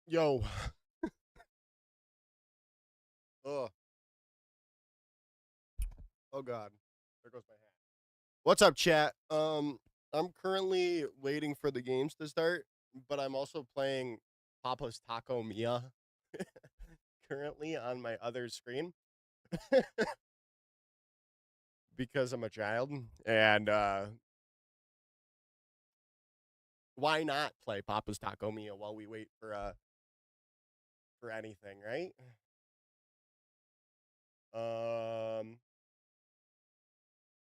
Yo. Oh. Oh God. There goes my hat. What's up, chat? I'm currently waiting for the games to start, but I'm also playing Papa's Taco Mia currently on my other screen because I'm a child. And why not play Papa's Taco Mia while we wait for anything, right? Um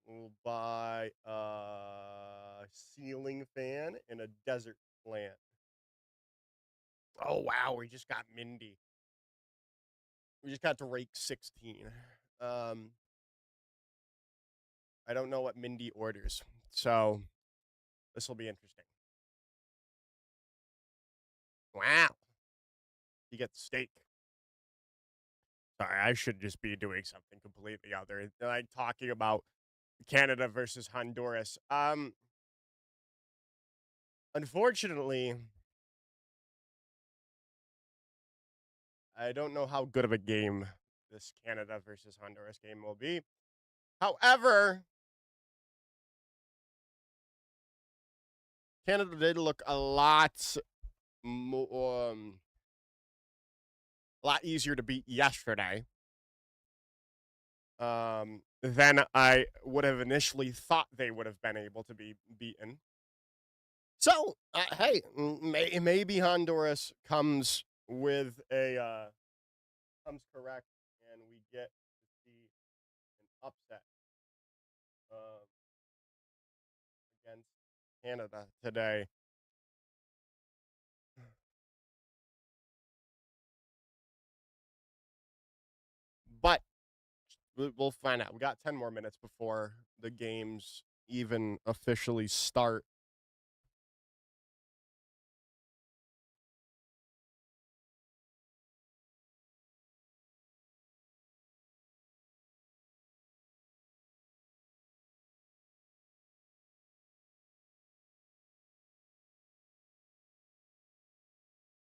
we'll buy a ceiling fan and a desert plant. Oh wow, we just got Mindy. We just got to rake 16. Um, I don't know what Mindy orders, so this will be interesting. Wow, you get steak. Sorry, I should just be doing something completely other, like talking about Canada versus Honduras. Unfortunately, I don't know how good of a game this Canada versus Honduras game will be. However, Canada did look a lot easier to beat yesterday than I would have initially thought they would have been able to be beaten. So, hey, maybe Honduras comes with comes correct, and we get to see an upset uh, against Canada today. But we'll find out. We got 10 more minutes before the games even officially start.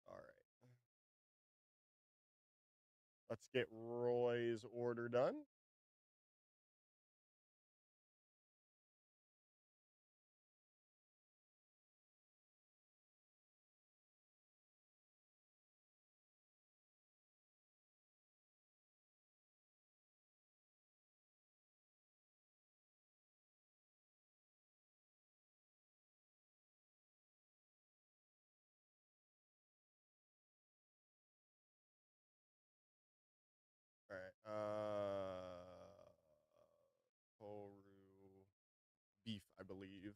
All right. Let's get Roy's order done. All right. Toru beef, I believe.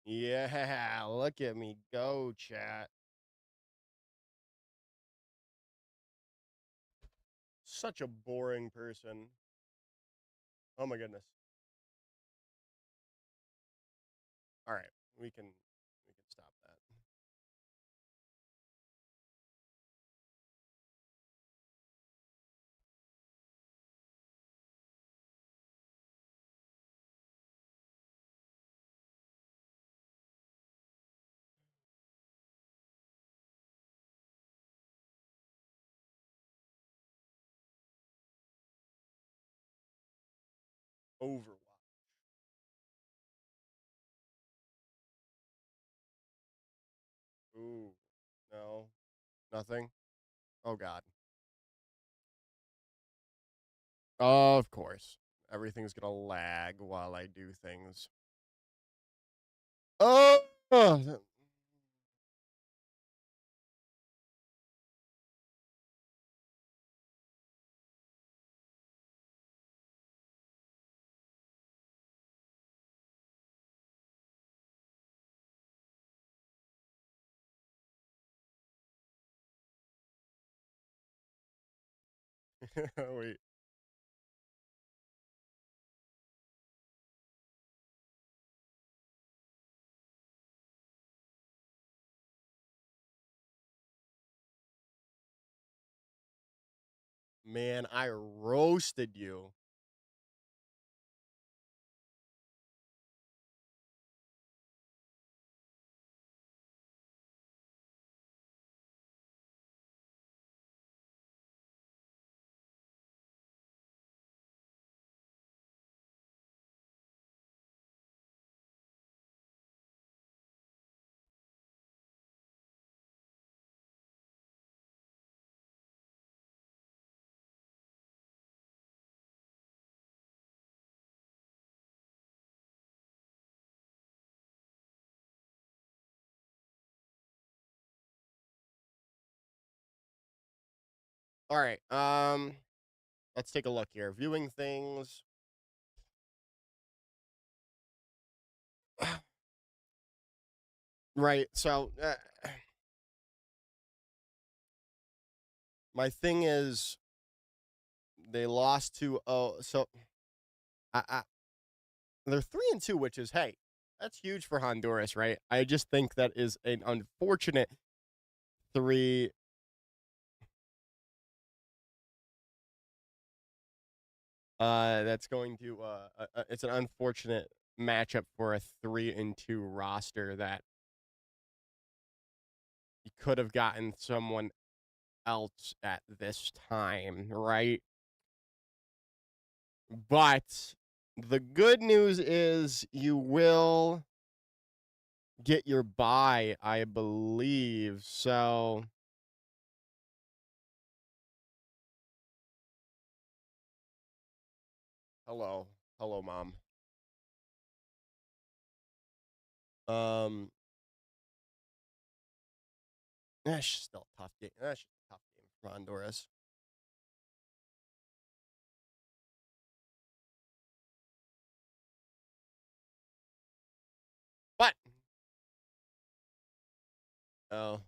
Yeah, look at me go, chat. Such a boring person. Oh my goodness. All right, we can stop that. Overwatch. Ooh, no, nothing. Oh God. Of course, everything's gonna lag while I do things. Oh. Wait. Man, I roasted you. All right. Let's take a look here. Viewing things. Right. So, my thing is they lost to so I they're 3-2, which is, hey, that's huge for Honduras, right? I just think that is an unfortunate three. That's going to it's an unfortunate matchup for a 3-2 roster that you could have gotten someone else at this time, right? But the good news is you will get your buy, I believe. So, hello, hello, mom. Um, that's still a tough game. That's just a tough game for Honduras. But oh,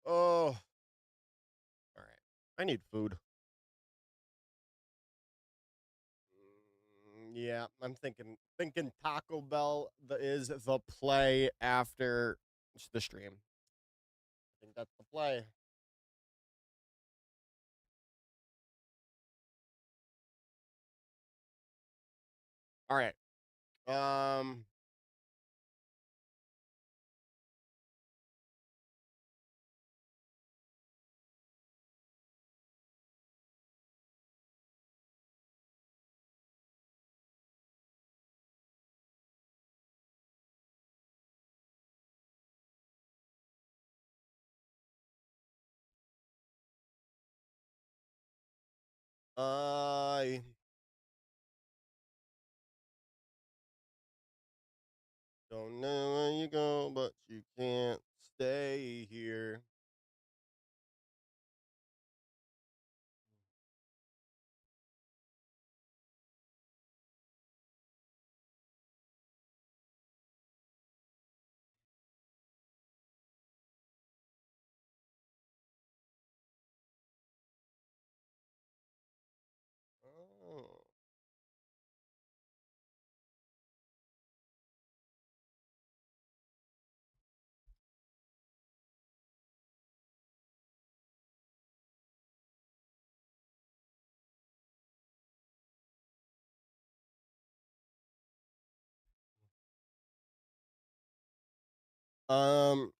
oh, all right. I need food. Yeah, I'm thinking Taco Bell is the play after the stream. I think that's the play. All right. Um. I don't know where you go, but you can't stay here. Oh. Um.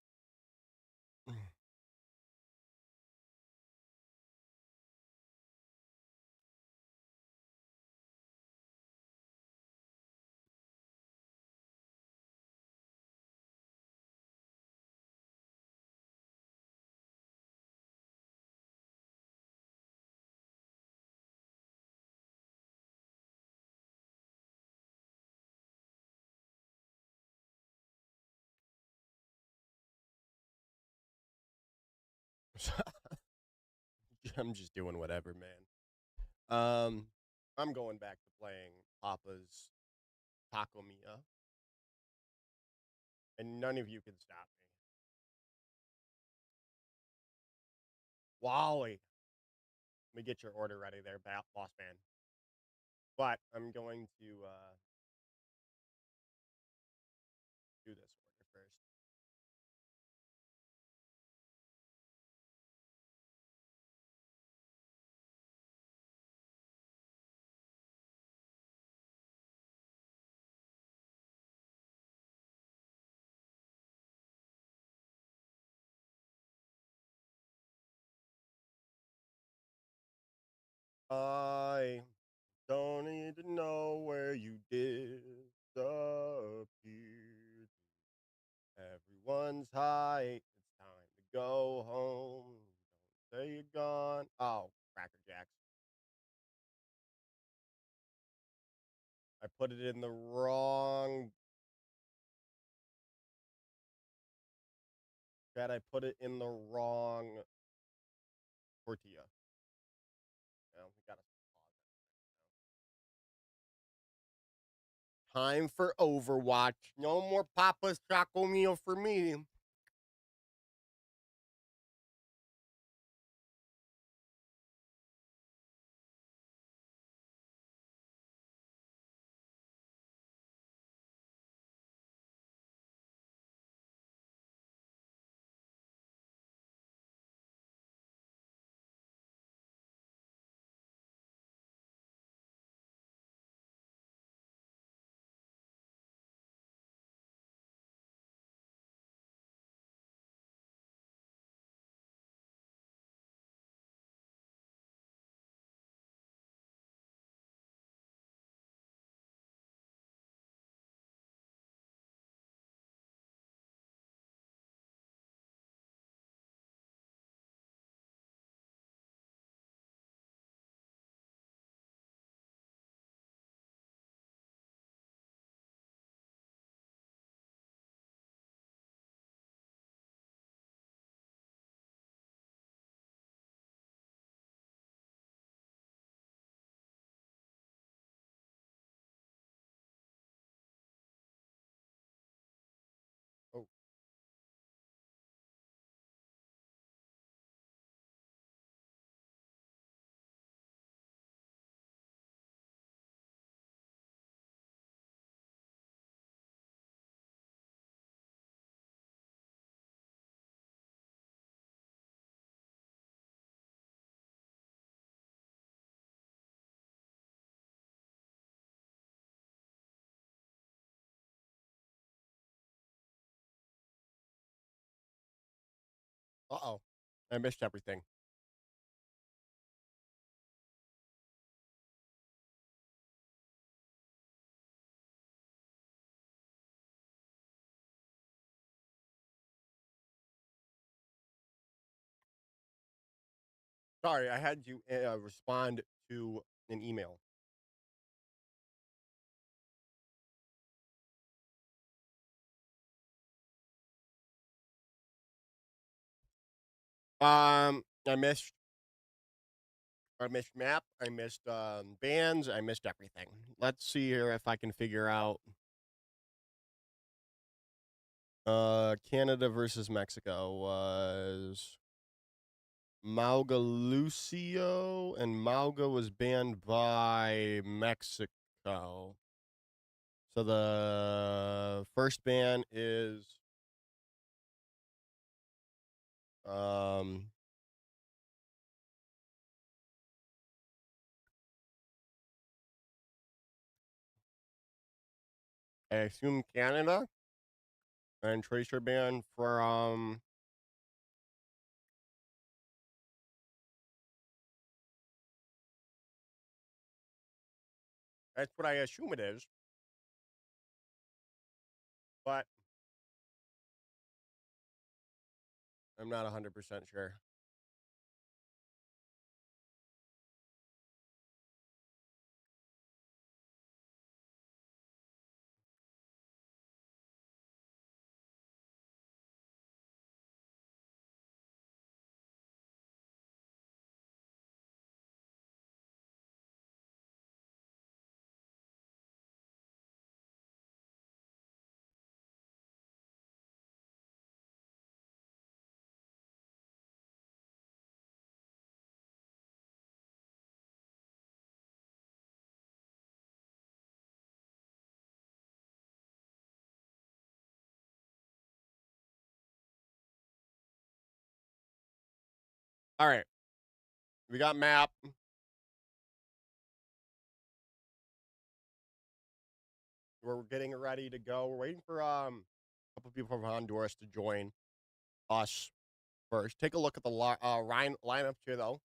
I'm just doing whatever, man. I'm going back to playing Papa's Taco Mia, and none of you can stop me. Wally, let me get your order ready there, boss man. But I'm going to do this order first. I don't need to know where you disappeared. Everyone's high. It's time to go home. Don't say you're gone. Oh, Cracker Jacks. I put it in the wrong. That I put it in the wrong tortilla. Now we gotta pause. Time for Overwatch. No more Papa's Choco Meal for me. Oh, uh-oh. I missed everything. Sorry, I had you respond to an email. I missed. I missed map. I missed bands. I missed everything. Let's see here if I can figure out. Canada versus Mexico was Mauga Lucio, and Mauga was banned by Mexico. So the first ban is um I assume Canada, and Tracer ban from that's what I assume it is, but I'm not 100% sure. All right, we got map. We're getting ready to go. We're waiting for a couple people from Honduras to join us first. Take a look at the lineups here, though.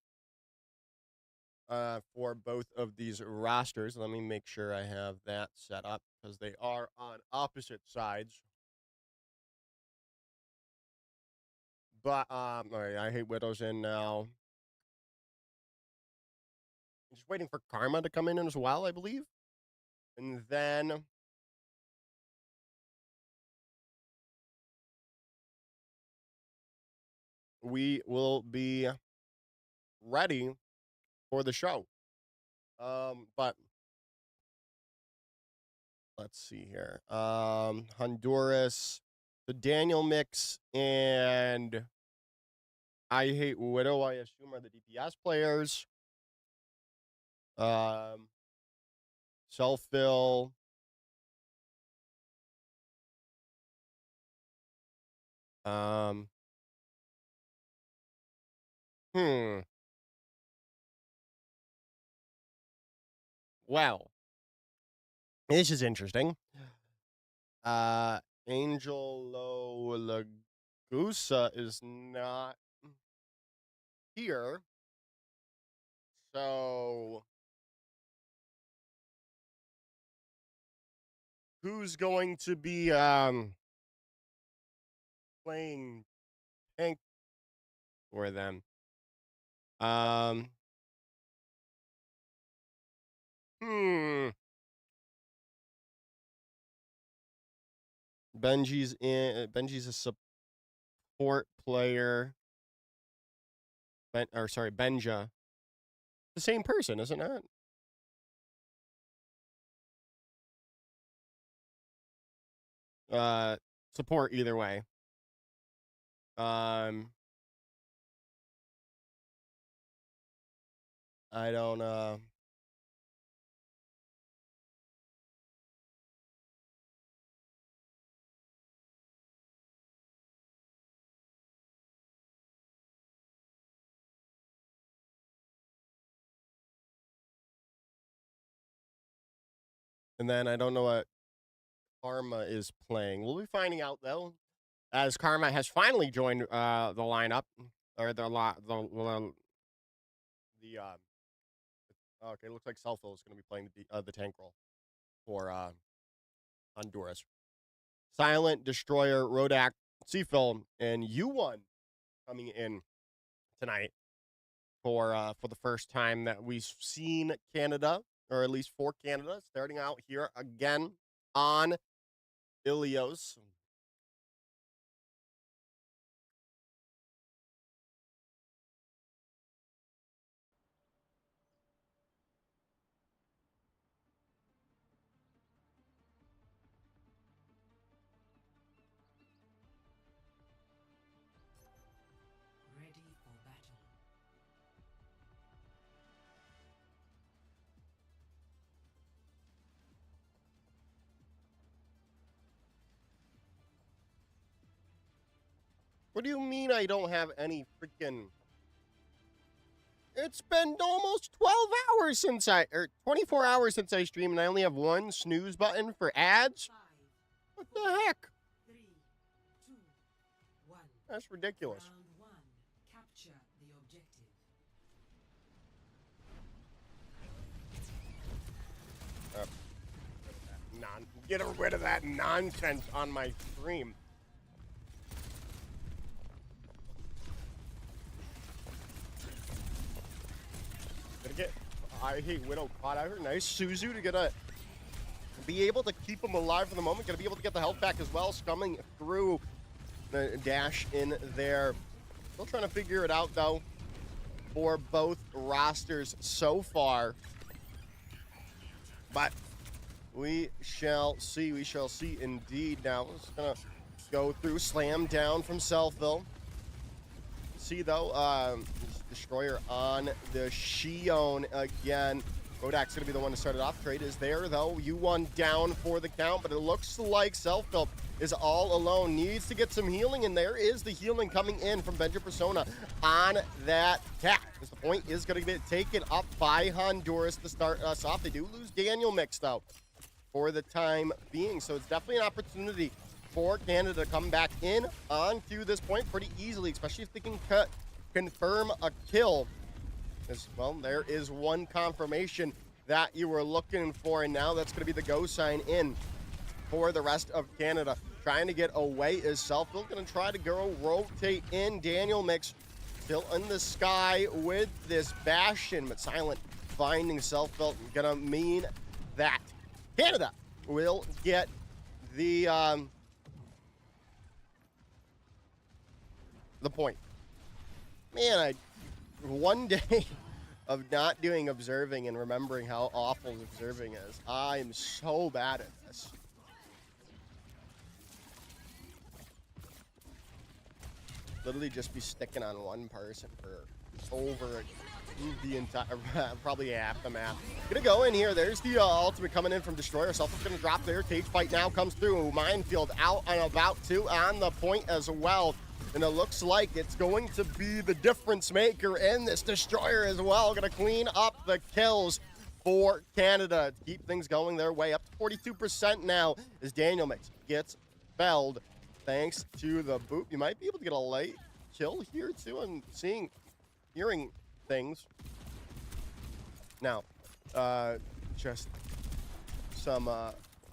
for both of these rosters. Let me make sure I have that set up because they are on opposite sides. But all right, I hate Widows in now. I'm just waiting for Karma to come in as well, I believe. And then we will be ready for the show. But let's see here. Honduras, the Daniel Mix, and I Hate Widow, I assume, are the DPS players. Self-fill. Um, hmm. Well, this is interesting. Angelo Lagusa is not here. So who's going to be playing tank for them? Hmm. Benji's a support player. Benja. The same person, isn't it? Support either way. I don't and then I don't know what Karma is playing. We'll be finding out though, as Karma has finally joined the lineup or the okay, looks like Selfo is going to be playing the tank role for Honduras. Silent, Destroyer, Rodak, Seafill, and U1 coming in tonight for the first time that we've seen Canada, or at least for Canada, starting out here again on Ilios. Ready for battle. What do you mean I don't have any freaking... It's been almost 12 hours since or 24 hours since I streamed, and I only have one snooze button for ads? What the heck? 3, 2, 1. That's ridiculous. Round 1. Capture the objective. Get rid of that nonsense on my stream. Gonna get I Hate Widow caught out here. Nice Suzu to be able to keep him alive for the moment. Gonna be able to get the health back as well. Scumming through the dash in there. Still trying to figure it out though for both rosters so far. But we shall see. We shall see indeed. Now, it's going to go through. Slam down from Selfville. See, though, Destroyer on the Shion again. Rodak's going to be the one to start it off. Trade is there, though. U1 down for the count, but it looks like Selfville is all alone. Needs to get some healing, and there is the healing coming in from Benja Persona on that cat. Because the point is going to get taken up by Honduras to start us off. They do lose Daniel mixed out for the time being, so it's definitely an opportunity for Canada to come back in onto this point pretty easily, especially if they can confirm a kill as well. There is one confirmation that you were looking for, and now that's going to be the go sign in for the rest of Canada. Trying to get away is Selfville. Going to try to go rotate in. Daniel Mix still in the sky with this Bastion, but Silent finding Selfville. Going to mean that Canada will get the point. Man, one day of not doing observing and remembering how awful observing is. I'm so bad at this. Literally just be sticking on one person for over the entire, probably half the map. Gonna go in here. There's the ultimate coming in from Destroyer. Self is gonna drop there. Cage fight now comes through. Minefield out and about to on the point as well. And it looks like it's going to be the difference maker in this. Destroyer as well. Gonna clean up the kills for Canada to keep things going their way up to 42% now as Daniel Mix gets felled thanks to the boot. You might be able to get a late kill here too. I'm hearing things. Now, just some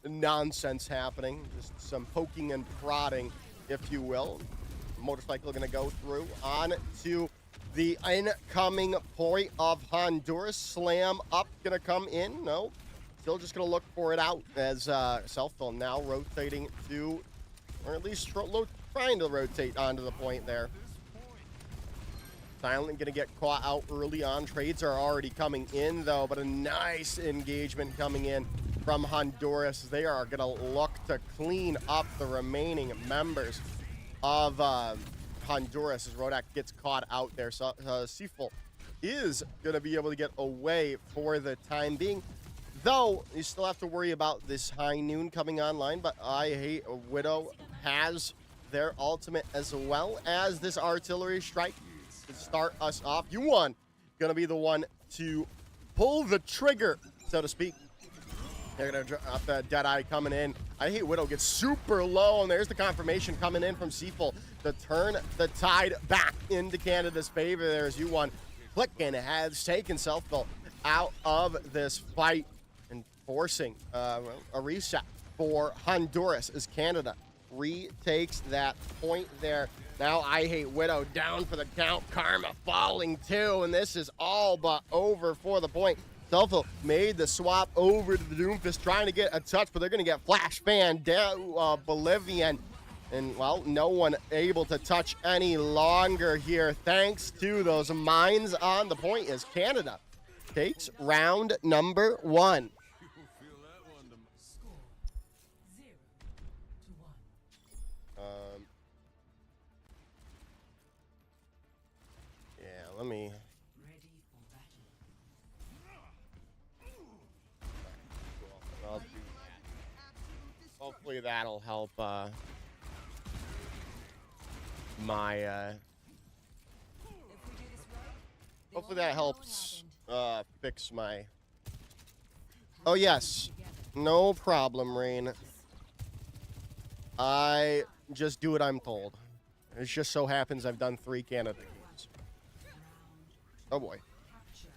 nonsense happening. Just some poking and prodding, if you will. Motorcycle going to go through on to the incoming point of Honduras. Slam up, going to come in. No, still just going to look for it out as Selfville now rotating to, or at least trying to rotate onto the point there. Silent going to get caught out early on. Trades are already coming in, though, but a nice engagement coming in from Honduras. They are going to look to clean up the remaining members of Honduras as Rodak gets caught out there. So Seaful is going to be able to get away for the time being, though you still have to worry about this high noon coming online. But I Hate Widow has their ultimate as well as this artillery strike to start us off. Yuan going to be the one to pull the trigger, so to speak. They're going to drop that Deadeye coming in. I Hate Widow gets super low, and there's the confirmation coming in from Seaful to turn the tide back into Canada's favor. There's U1 clicking, has taken Selfville out of this fight and forcing a reset for Honduras as Canada retakes that point there. Now I Hate Widow down for the count. Karma falling too, and this is all but over for the point. Selfville made the swap over to the Doomfist, trying to get a touch, but they're going to get flash fan down Bolivian. And, well, no one able to touch any longer here thanks to those mines on the point as Canada takes round number 1. Score 0-1. Yeah, let me... Ready for battle. I'll do that. Hopefully that'll help hopefully that helps fix my... Oh yes, no problem, Rain. I just do what I'm told. It just so happens I've done 3 Canada games. Oh boy. Capture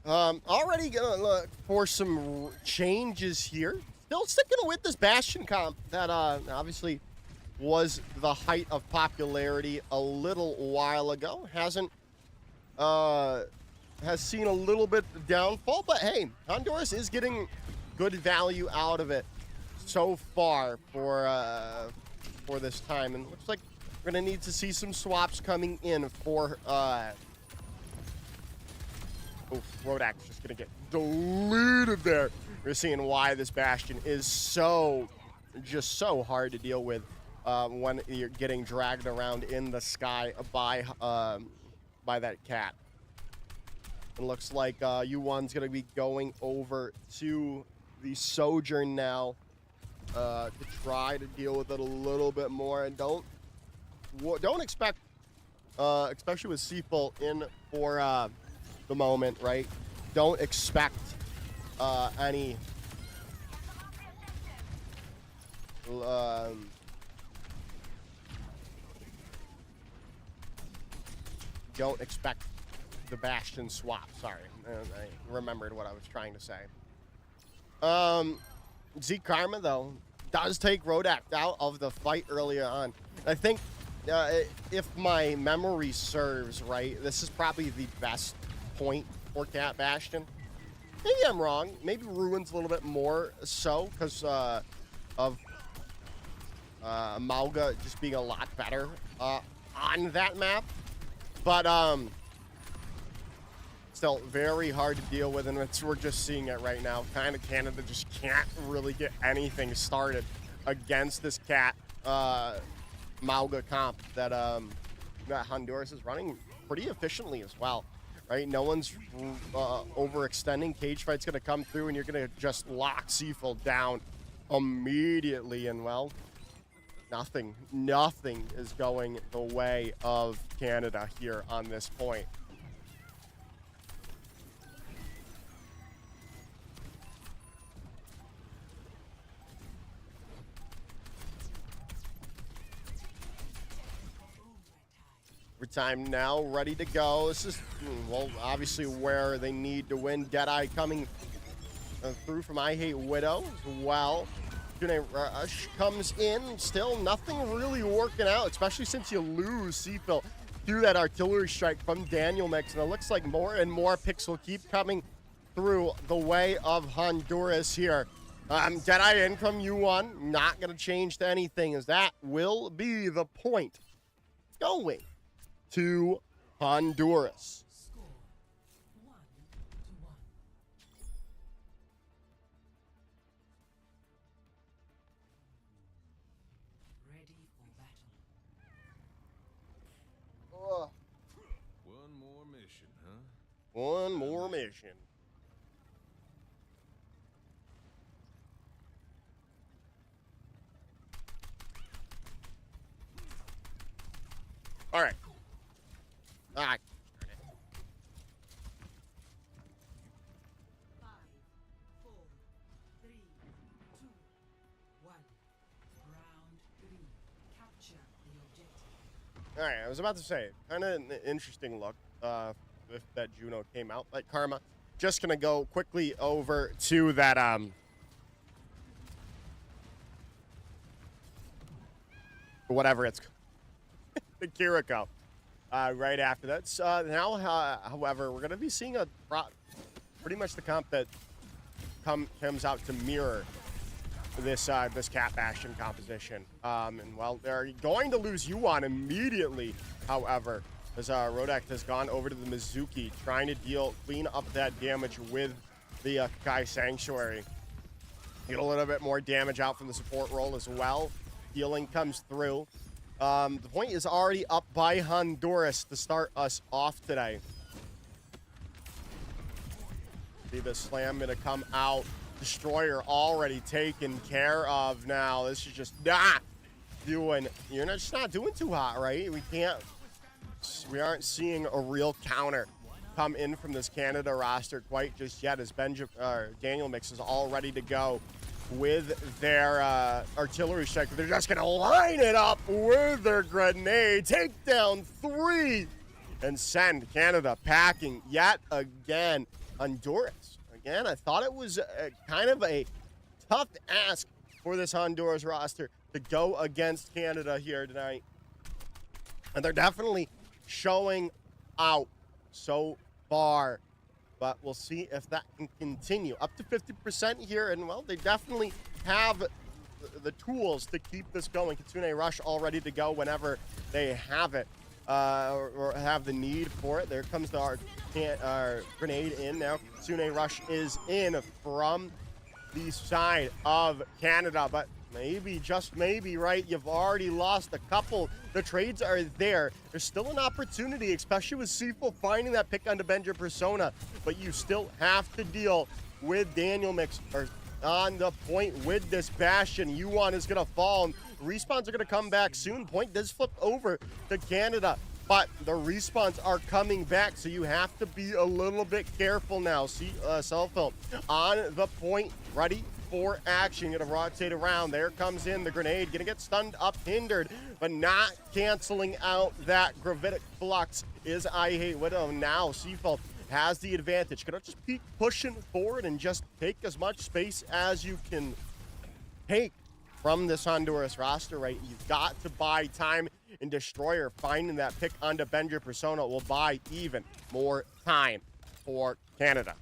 the objective. Already gonna look for some changes here. Still sticking with this Bastion comp that obviously was the height of popularity a little while ago. Has seen a little bit of downfall, but hey, Honduras is getting good value out of it so far for this time, and looks like we're gonna need to see some swaps coming in for Rodak's just gonna get deleted there. We're seeing why this Bastion is just so hard to deal with when you're getting dragged around in the sky by that cat. It looks like U1's gonna be going over to the Sojourn now to try to deal with it a little bit more, and don't expect, especially with Seaful in for the moment, right? Don't expect any don't expect the Bastion swap. Sorry, I remembered what I was trying to say. Z Karma, though, does take Rodak out of the fight earlier on. I think, if my memory serves right, this is probably the best point for Cat Bastion. Maybe I'm wrong. Maybe Ruin's a little bit more so because of Mauga just being a lot better on that map. But still very hard to deal with, and we're just seeing it right now. Kind of Canada just can't really get anything started against this Cat Mauga comp that Honduras is running pretty efficiently as well. Right, no one's overextending. Cage fight's gonna come through, and you're gonna just lock Seafold down immediately. And well, nothing is going the way of Canada here on this point. Time now, ready to go. This is, well, obviously where they need to win. Deadeye coming through from I Hate Widow as well. Rush comes in. Still nothing really working out, especially since you lose Seafill through that artillery strike from Daniel Mix. And it looks like more and more picks will keep coming through the way of Honduras here. Deadeye in from U1. Not going to change to anything, as that will be the point going to Honduras. Score 1-1. Ready for battle. One more mission, huh? One more mission. All right. Ah, darn it. 5, 4, 3, 2, 1. Round 3. Capture the objective. All right, I was about to say, kind of an interesting look if that Juno came out. Like Karma, just gonna go quickly over to that whatever it's the Kiriko. Right after that. Now, however, we're going to be seeing pretty much the comp that comes out to mirror this this Cat Bastion composition. And well, they're going to lose Yuan immediately, however, as Rodak has gone over to the Mizuki, trying to clean up that damage with the Kakai Sanctuary. Get a little bit more damage out from the support role as well. Healing comes through. The point is already up by Honduras to start us off today. See the slam gonna come out. Destroyer already taken care of now. This is just not doing, you're just not doing too hot, right? We aren't seeing a real counter come in from this Canada roster quite just yet, as Daniel Mix is all ready to go with their artillery strike. They're just going to line it up with their grenade, take down 3, and send Canada packing yet again. Honduras, again, I thought it was kind of a tough ask for this Honduras roster to go against Canada here tonight. And they're definitely showing out so far. But we'll see if that can continue. Up to 50% here, and well, they definitely have the tools to keep this going. Kitsune Rush all ready to go whenever they have it, or have the need for it. There comes our grenade in now. Kitsune Rush is in from the side of Canada, but maybe, just maybe, right? You've already lost a couple. The trades are there. There's still an opportunity, especially with Seafold finding that pick on Avenger Persona, but you still have to deal with Daniel Mix on the point with this Bastion. Yuan is going to fall, and respawns are going to come back soon. Point does flip over to Canada, but the respawns are coming back, so you have to be a little bit careful now. See, Selfil on the point, ready for action. Gonna rotate around. There comes in the grenade. Gonna get stunned up, hindered, but not canceling out that gravitic flux is I Hate Widow. Now Seafold has the advantage. Gonna just keep pushing forward and just take as much space as you can take from this Honduras roster, right? You've got to buy time, and Destroyer finding that pick onto Bender Persona will buy even more time for Canada.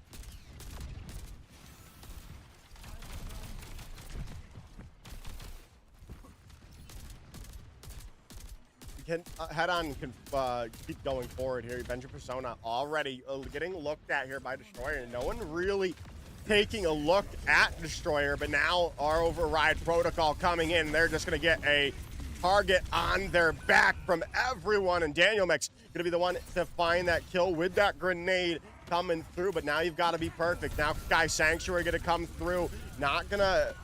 You can head on, can keep going forward here. Bender Persona already getting looked at here by Destroyer. No one really taking a look at Destroyer, but now our override protocol coming in. They're just going to get a target on their back from everyone, and Daniel Mix going to be the one to find that kill with that grenade coming through, but now you've got to be perfect. Now Sky Sanctuary going to come through. Not going to...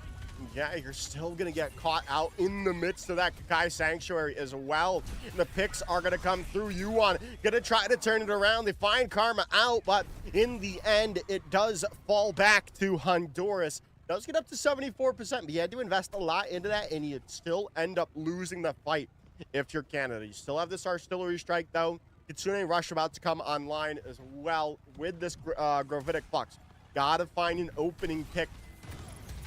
Yeah, you're still going to get caught out in the midst of that Kai Sanctuary as well. And the picks are going to come through. Yuan going to try to turn it around. They find Karma out, but in the end, it does fall back to Honduras. Does get up to 74%, but you had to invest a lot into that, and you'd still end up losing the fight if you're Canada. You still have this artillery strike, though. Kitsune Rush about to come online as well with this Gravitic Flux. Got to find an opening pick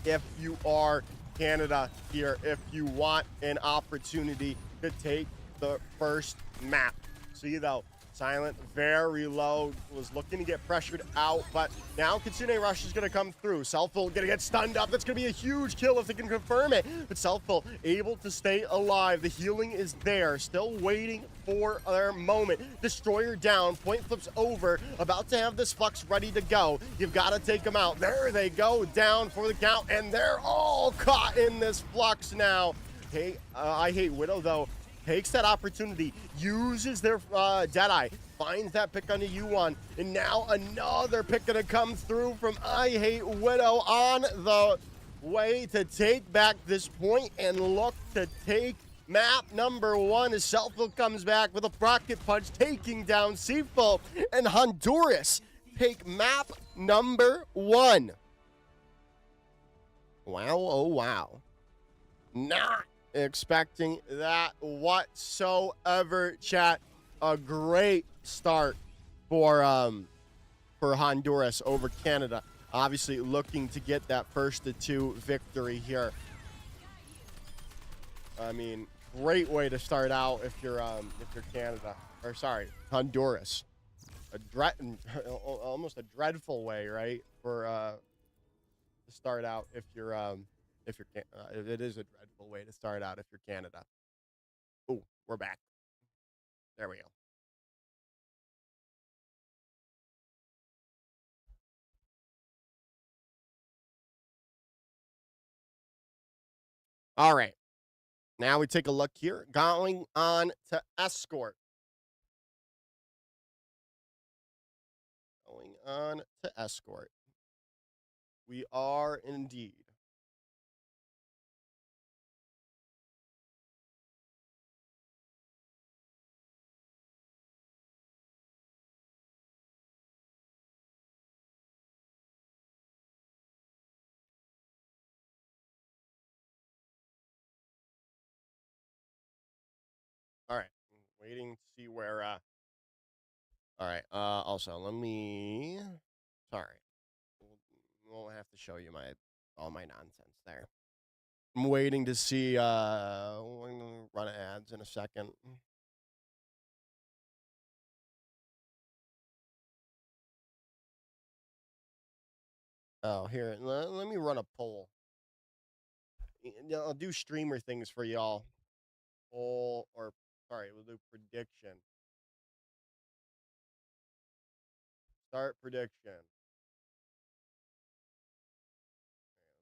if you are Canada here, if you want an opportunity to take the first map. See, though, Silent very low, was looking to get pressured out, but now Kitsune Rush is going to come through. Selfful going to get stunned up. That's going to be a huge kill if they can confirm it, but Selfful able to stay alive. The healing is there, still waiting for their moment. Destroyer down, point flips over, about to have this Flux ready to go. You've got to take them out. There they go, down for the count, and they're all caught in this Flux now. Hey, I Hate Widow, though, takes that opportunity, uses their Deadeye, finds that pick onto Yuan, and now another pick gonna come through from I Hate Widow on the way to take back this point and look to take map number one as Selfful comes back with a rocket punch, taking down Seafoam, and Honduras take map number one. Wow, oh wow. Not expecting that whatsoever, chat. A great start for Honduras over Canada. Obviously looking to get that first to two victory here. I mean, great way to start out if you're Canada, or sorry, Honduras. Almost a dreadful way, right, for to start out if you're it is a dreadful way to start out if you're Canada. Oh, we're back. There we go. All right. Now we take a look here. Going on to Escort. Going on to Escort. We are indeed. All right. Waiting to see where all right. Also, let me sorry. We'll have to show you all my nonsense there. I'm waiting to see we're gonna run ads in a second. Oh, here, let me run a poll. I'll do streamer things for y'all. Poll, or sorry, we'll do prediction. Start prediction.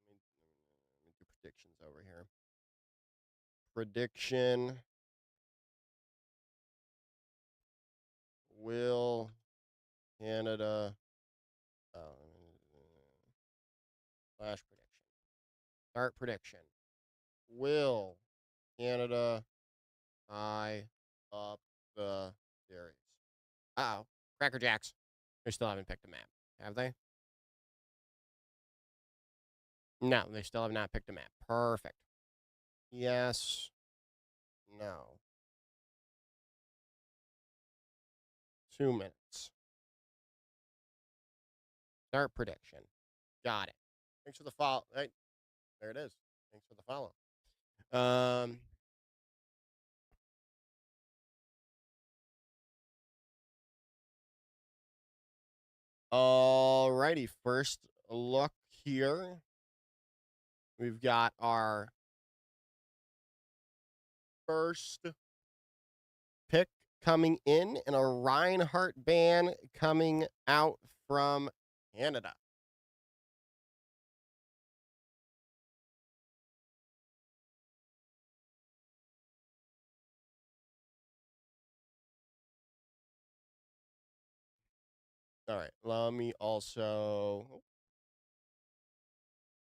Let me do predictions over here. Prediction. Will Canada flash prediction. Start prediction. Will Canada tie up the series? Uh-oh. Cracker Jacks. They still haven't picked a map, have they? No, they still have not picked a map. Perfect. Yes. No. 2 minutes. Start prediction. Got it. Thanks for the follow. Hey, there it is. Thanks for the follow. Um. Alrighty. First look here. We've got our first pick coming in and a Reinhardt ban coming out from Canada. All right, let me also.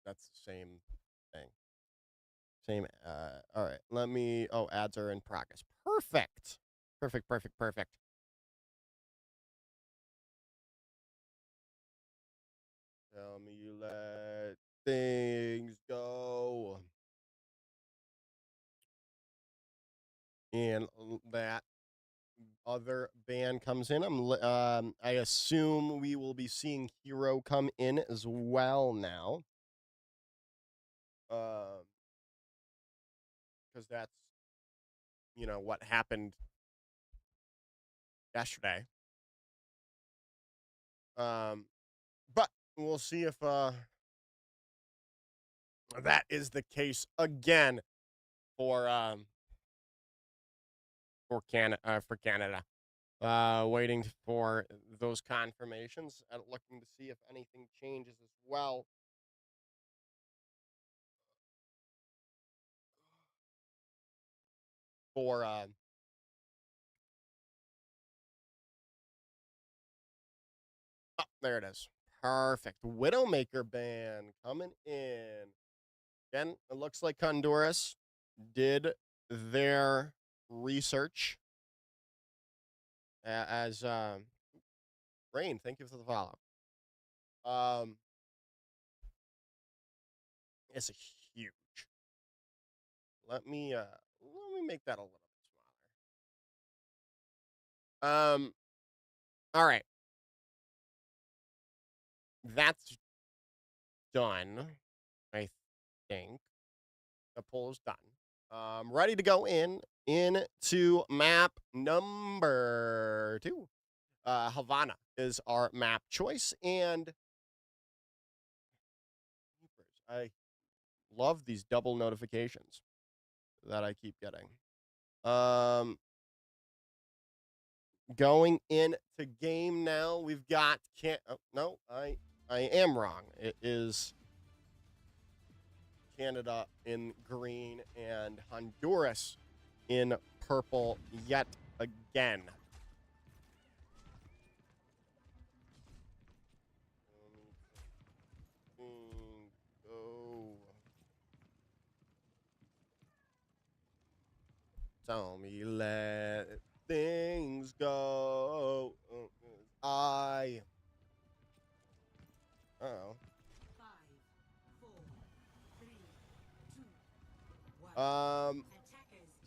That's the same thing. Same. All right, let me. Oh, ads are in progress. Perfect. Perfect. Perfect. Perfect. Tell me you let things go. And that other band comes in. I assume we will be seeing Hero come in as well now. Because that's what happened yesterday. But we'll see if that is the case again for Canada. Waiting for those confirmations and looking to see if anything changes as well. For oh, there it is. Perfect. Widowmaker ban coming in. Again, it looks like Honduras did their research as Rain, thank you for the follow. It's a huge. Let me make that a little bit smaller. All right. That's done. I think the poll is done. Ready to go into map number 2. Havana is our map choice, and I love these double notifications that I keep getting. Going into game now, we've got no, I am wrong. It is Canada in green and Honduras in purple yet again. Go. Tell me let things go. I. Uh-oh. 5, 4, 3, 2, 1.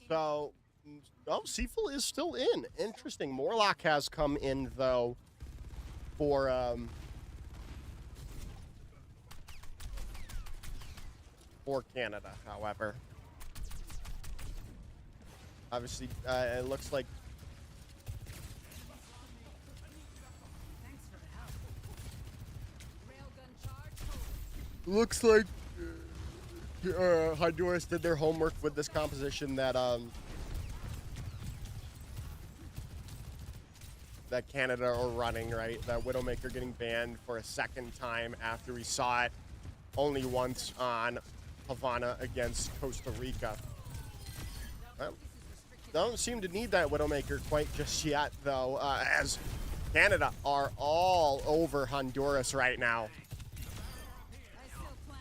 So, Seaful is still in. Interesting. Morlock has come in, though, for Canada, however. Obviously, it looks like... Looks like Honduras did their homework with this composition that Canada are running, right? That Widowmaker getting banned for a second time after we saw it only once on Havana against Costa Rica. Well, don't seem to need that Widowmaker quite just yet, though, as Canada are all over Honduras right now.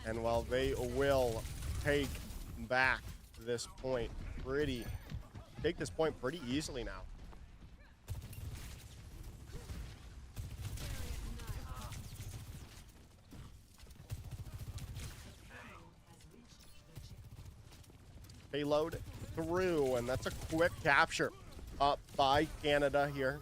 And while they will take back this point pretty easily now. payload through, and that's a quick capture up by Canada here.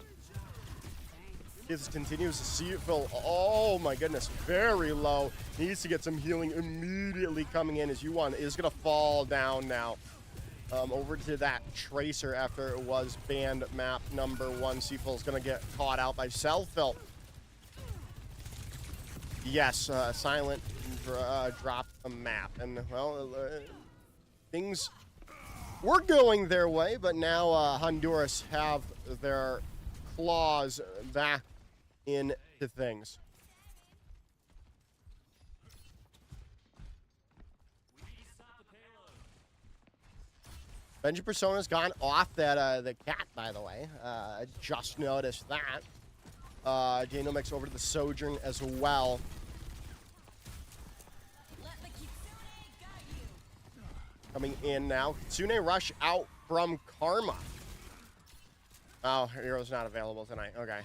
This continues to see it, Phil. Oh my goodness, very low. Needs to get some healing immediately coming in as Yuan is going to fall down now. Over to that Tracer after it was banned map number 1. Seaful is going to get caught out by Selfil. Yes, Silent dropped a map. And, well, things were going their way, but now Honduras have their claws back into things. Benji Persona's gone off that the cat, by the way. Just noticed that. Daniel Mix over to the Sojourn as well. Coming in now. Kitsune Rush out from Karma. Oh, Hero's not available tonight. Okay.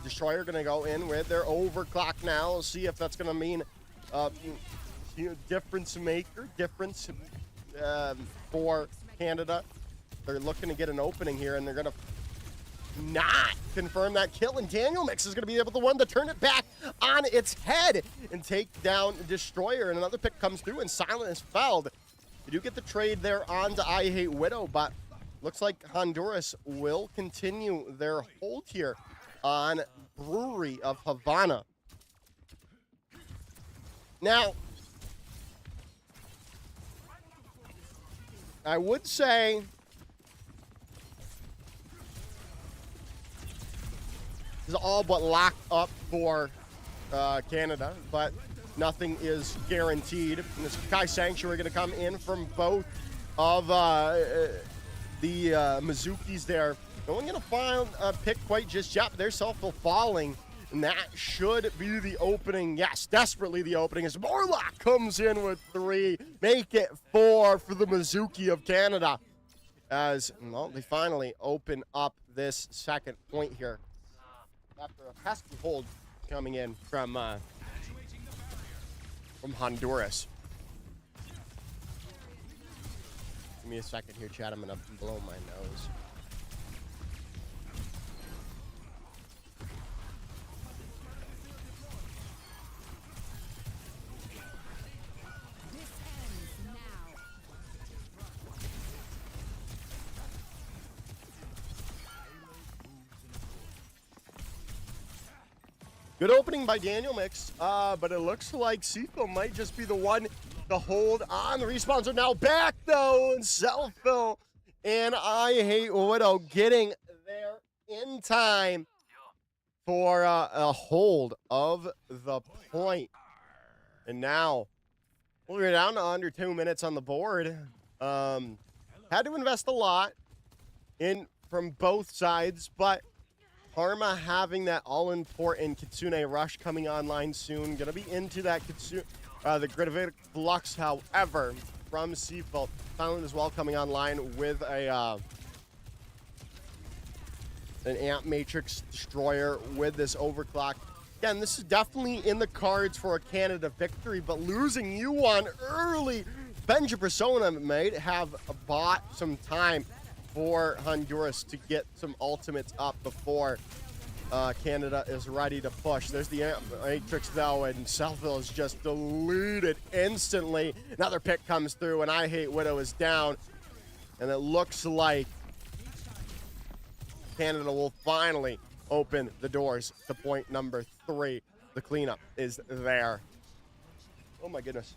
Destroyer gonna go in with their overclock now. We'll see if that's gonna mean difference maker, difference for Canada. They're looking to get an opening here, and they're gonna not confirm that kill, and Daniel Mix is gonna be able to turn it back on its head and take down Destroyer, and another pick comes through, and Silent is fouled. You do get the trade there onto I Hate Widow, but looks like Honduras will continue their hold here on Brewery of Havana. Now, I would say this is all but locked up for Canada, but nothing is guaranteed. And this Kai Sanctuary going to come in from both of the Mizukis there. No one going to find a pick quite just yet, but they're self-fulfilling falling. And that should be the opening. Yes, desperately the opening as Morlock comes in with 3. Make it 4 for the Mizuki of Canada. As, well, they finally open up this second point here. After a pesky hold coming in from Honduras. Give me a second here, chat. I'm going to blow my nose. Good opening by Daniel Mix, but it looks like Sifo might just be the one to hold on. The respawns are now back, though, and Selfil and I Hate Widow getting there in time for a hold of the point. And now, we're down to under 2 minutes on the board. Had to invest a lot in from both sides, but Karma having that all-important Kitsune Rush coming online soon. Gonna be into that Kitsune, the Gritavic Flux, however, from Seafold. Silent as well coming online with a an Amp Matrix Destroyer with this overclock. Again, this is definitely in the cards for a Canada victory, but losing Yuan early, Benja Persona might have bought some time for Honduras to get some ultimates up before Canada is ready to push. There's the Matrix though, and Selfil is just deleted instantly. Another pick comes through, and I Hate Widow is down. And it looks like Canada will finally open the doors to point number 3. The cleanup is there. Oh my goodness.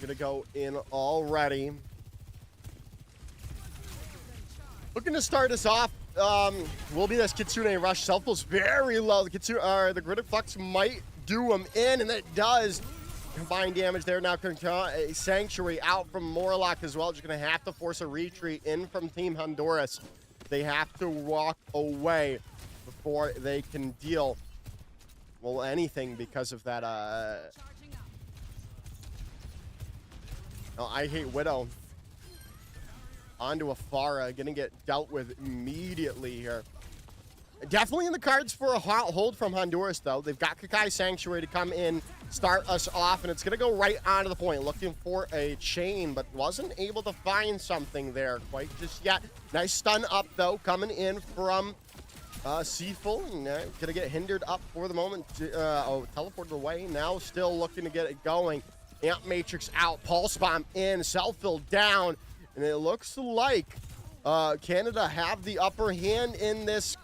Gonna go in already. Looking to start us off. Will be this Kitsune Rush. Selfil's very low. The Kitsune, the Gritavic Flux might do him in, and it does. combined damage there. Now a Sanctuary out from Morlock as well. Just going to have to force a retreat in from Team Honduras. They have to walk away before they can deal, well, anything because of that. Oh, I hate Widow. Onto a Pharah, gonna get dealt with immediately here. Definitely in the cards for a hold from Honduras, though. They've got Kakai Sanctuary to come in, start us off, and it's gonna go right onto the point. Looking for a chain, but wasn't able to find something there quite just yet. Nice stun up, though, coming in from Seafull. Gonna get hindered up for the moment. Teleported away. Now still looking to get it going. Amp Matrix out. Pulse Bomb in. Self-fill down. And it looks like Canada have the upper hand in this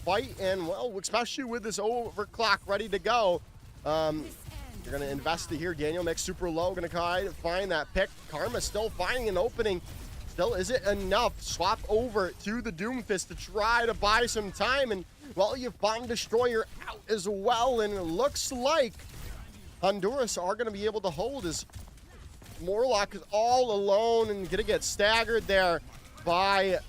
fight. And, well, especially with this overclock ready to go. You're going to invest it here. Daniel Mix super low. Going to try to find that pick. Karma still finding an opening. Still, is it enough? Swap over to the Doomfist to try to buy some time. And, well, you found Destroyer out as well. And it looks like Honduras are going to be able to hold as Morlock is all alone and going to get staggered there by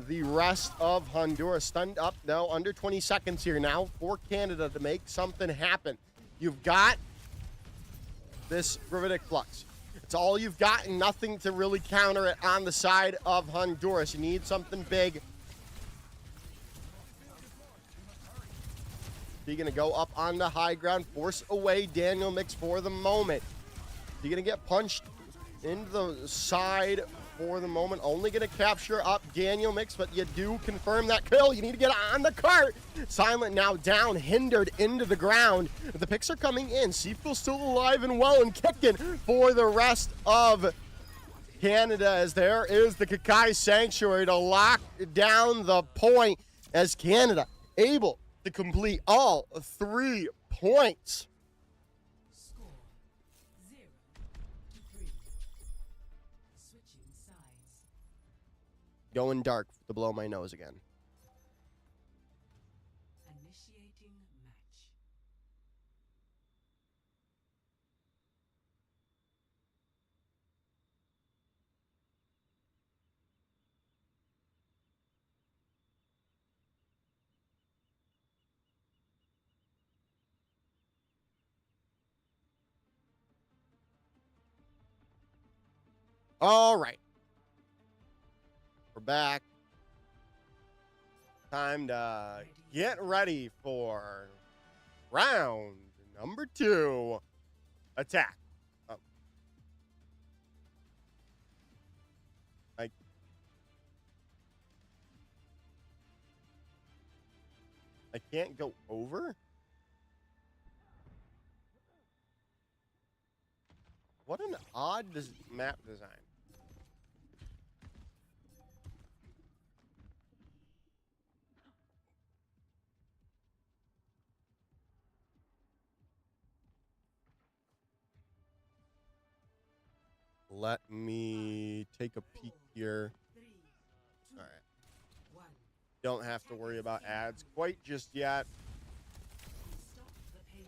the rest of Honduras. Stunned up, though, under 20 seconds here now for Canada to make something happen. You've got this Gravitic Flux. It's all you've got and nothing to really counter it on the side of Honduras. You need something big. You're going to go up on the high ground, force away Daniel Mix for the moment. You're going to get punched into the side for the moment. Only going to capture up Daniel Mix, but you do confirm that kill. You need to get on the cart. Silent now down, hindered into the ground. The picks are coming in. Seafull still alive and well and kicking for the rest of Canada as there is the Kakai Sanctuary to lock down the point as Canada able to complete all 3 points. Score 0-3. Switching sides. Going dark to blow my nose again. Initiating match. All right. We're back. Time to get ready for round number 2. Attack. Oh. I can't go over? What an odd map design. Let me take a peek here. 3, 2, All right. 1. Don't have to worry about ads quite just yet. Stop the pain.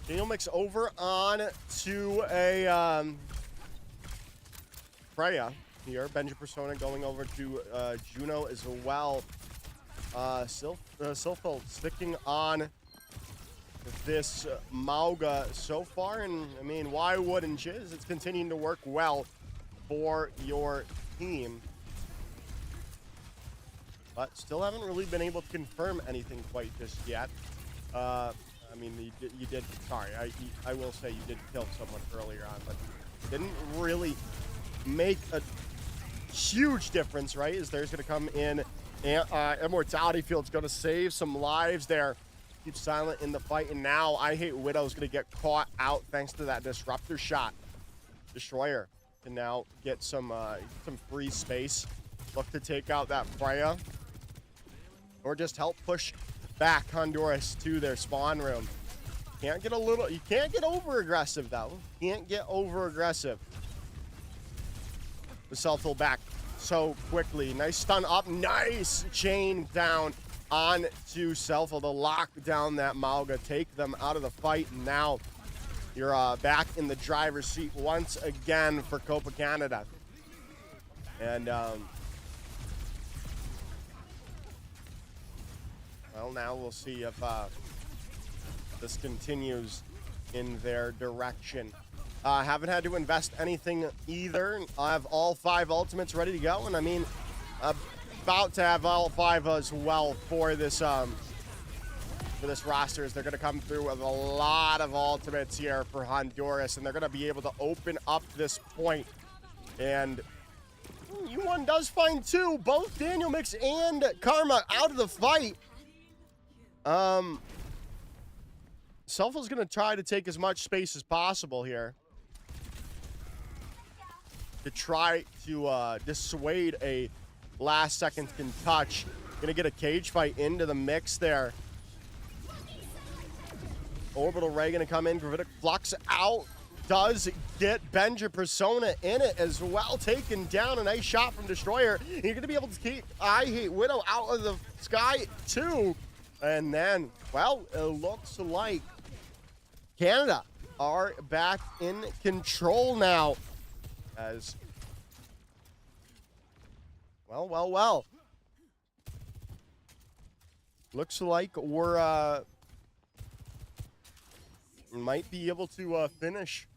Daniel Mix over on to a Freya here. Benja Persona going over to Juno as well. Silphil sticking on this Mauga so far, and I mean, why wouldn't you? It's continuing to work well for your team. But still haven't really been able to confirm anything quite just yet. I mean, you did, sorry, I will say you did kill someone earlier on, but didn't really make a huge difference, right? As there's going to come in, Immortality Field's going to save some lives there. Keep silent in the fight, and now I Hate Widow's going to get caught out thanks to that Disruptor shot. Destroyer can now get some free space. Look to take out that Freya, or just help push back Honduras to their spawn room. You can't get over aggressive though. Can't get over aggressive. The Self-fill back so quickly. Nice stun up. Nice chain down onto Selfo to lock down that Mauga, take them out of the fight. And now you're back in the driver's seat once again for Copa Canada. And, well, now we'll see if this continues in their direction. Haven't had to invest anything either. I have all 5 ultimates ready to go, and I mean, about to have all 5 as well for this roster, as they're going to come through with a lot of ultimates here for Honduras, and they're going to be able to open up this point. And U1 does find 2, both Daniel Mix and Karma out of the fight. Selfo's going to try to take as much space as possible here to try to dissuade a last second can touch. Going to get a cage fight into the mix there. Orbital Ray going to come in. Gravitic Flux out. Does get Benja Persona in it as well. Taken down. A nice shot from Destroyer. You're going to be able to keep I Hate Widow out of the sky too. And then, well, it looks like Canada are back in control now. As, well. Looks like we're, might be able to finish.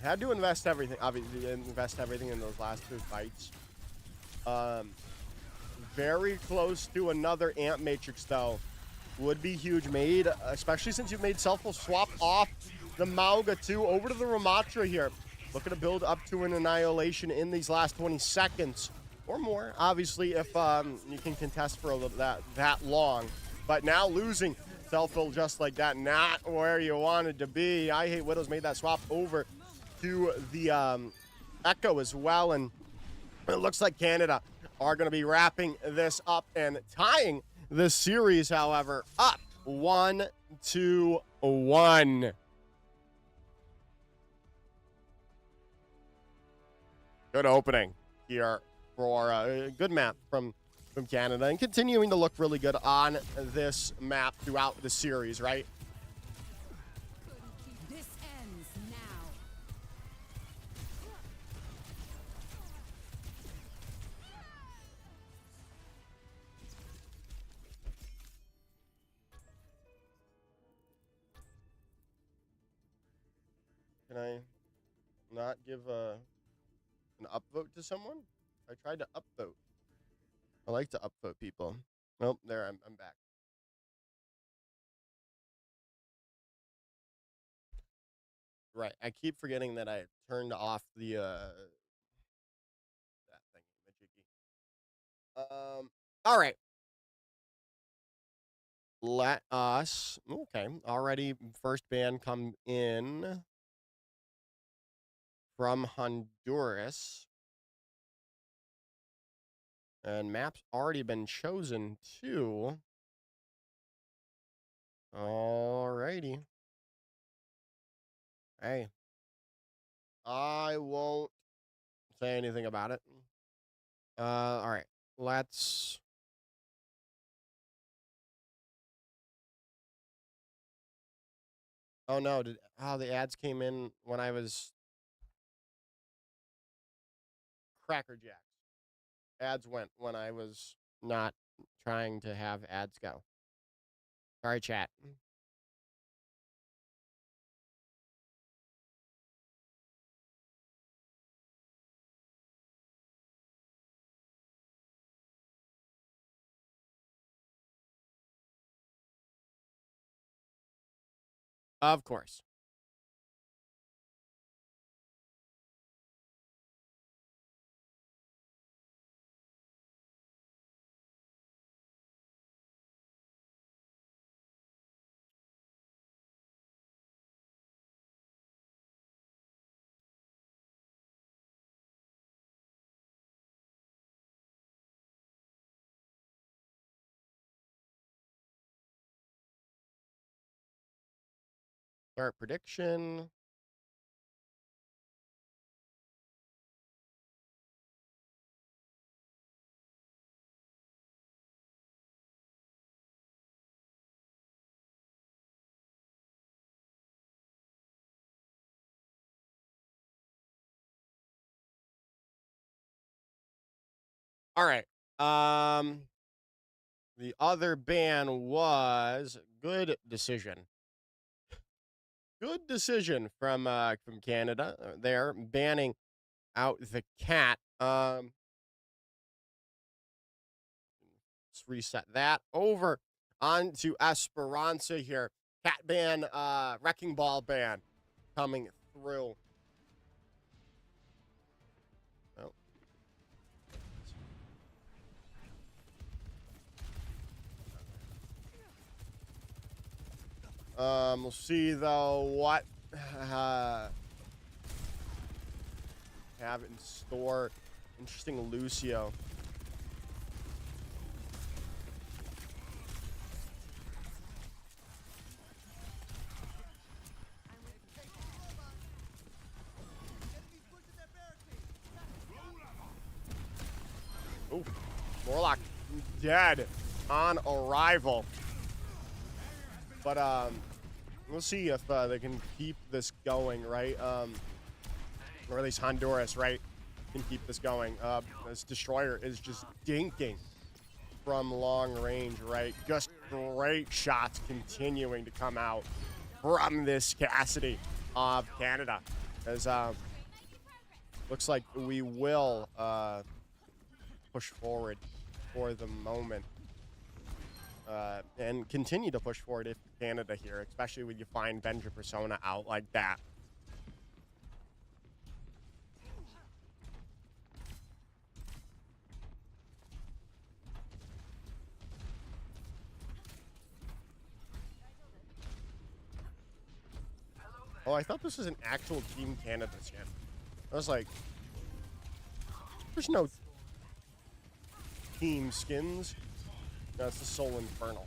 Had to invest everything, obviously, invest everything in those last 2 fights. Very close to another Amp Matrix, though. Would be huge. Made, especially since you've made Selfo swap off the Mauga, too, over to the Ramatra here. Looking to build up to an Annihilation in these last 20 seconds. Or more, obviously, if you can contest for that long. But now losing Selfo just like that. Not where you wanted to be. I Hate Widow's made that swap over to the Echo as well, and it looks like Canada are going to be wrapping this up and tying this series, however, up 1-1. Good opening here for a good map from Canada, and continuing to look really good on this map throughout the series, right? This ends now. Can I not give an upvote to someone? I tried to upvote. I like to upvote people. Nope, there, I'm back. Right, I keep forgetting that I turned off the that thing, Majiki. All right. Let us. Okay, already first ban come in from Honduras, and map's already been chosen too. Alrighty. Hey, I won't say anything about it. All right, let's. Oh no! The ads came in when I was Cracker Jacks. Ads went when I was not trying to have ads go. Sorry, chat. Of course. Start prediction. All right. The other ban was good decision. Good decision from Canada. They're banning out the cat. Let's reset that over onto Esperanza here. Cat ban, wrecking ball ban coming through. We'll see though what have in store. Interesting Lucio. Ooh, Morlock dead on arrival. But we'll see if they can keep this going, right? Or at least Honduras, right, can keep this going. This destroyer is just dinking from long range, right? Just great shots continuing to come out from this Cassidy of Canada. As looks like we will push forward for the moment. And continue to push forward if Canada here, especially when you find Benja Persona out like that. Oh, I thought this was an actual Team Canada skin. I was like, there's no team skins. No, it's the Soul Infernal.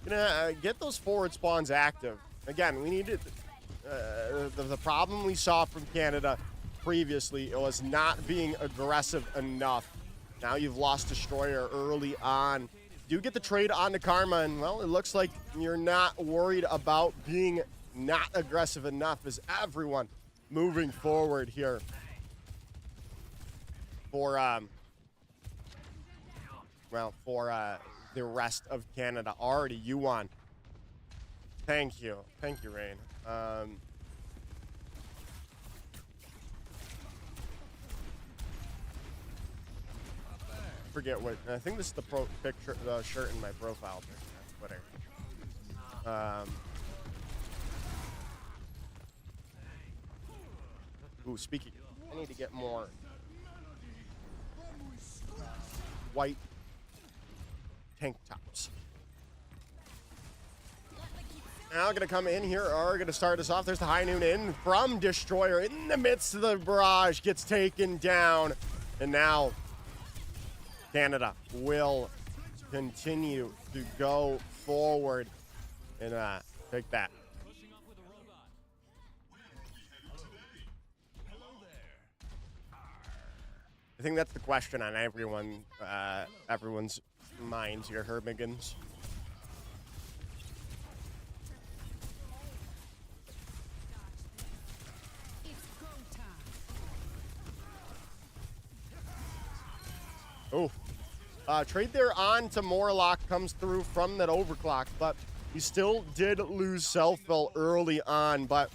Gonna get those forward spawns active. Again, we needed the problem we saw from Canada previously. It was not being aggressive enough. Now you've lost Destroyer early on. Do get the trade on to Karma, and well, it looks like you're not worried about being not aggressive enough as everyone moving forward here for the rest of Canada. Already you won. Thank you, Rain. Forget what I think this is the picture, the shirt in my profile picture. Whatever. Ooh, speaking, I need to get more white tank tops. Now gonna come in here, are gonna start us off. There's the High Noon in from Destroyer in the midst of the barrage, gets taken down, and now Canada will continue to go forward and take that. I think that's the question on everyone's minds here, Herbigans. Oh, trade there on to Morlock comes through from that overclock, but he still did lose Selfville early on. But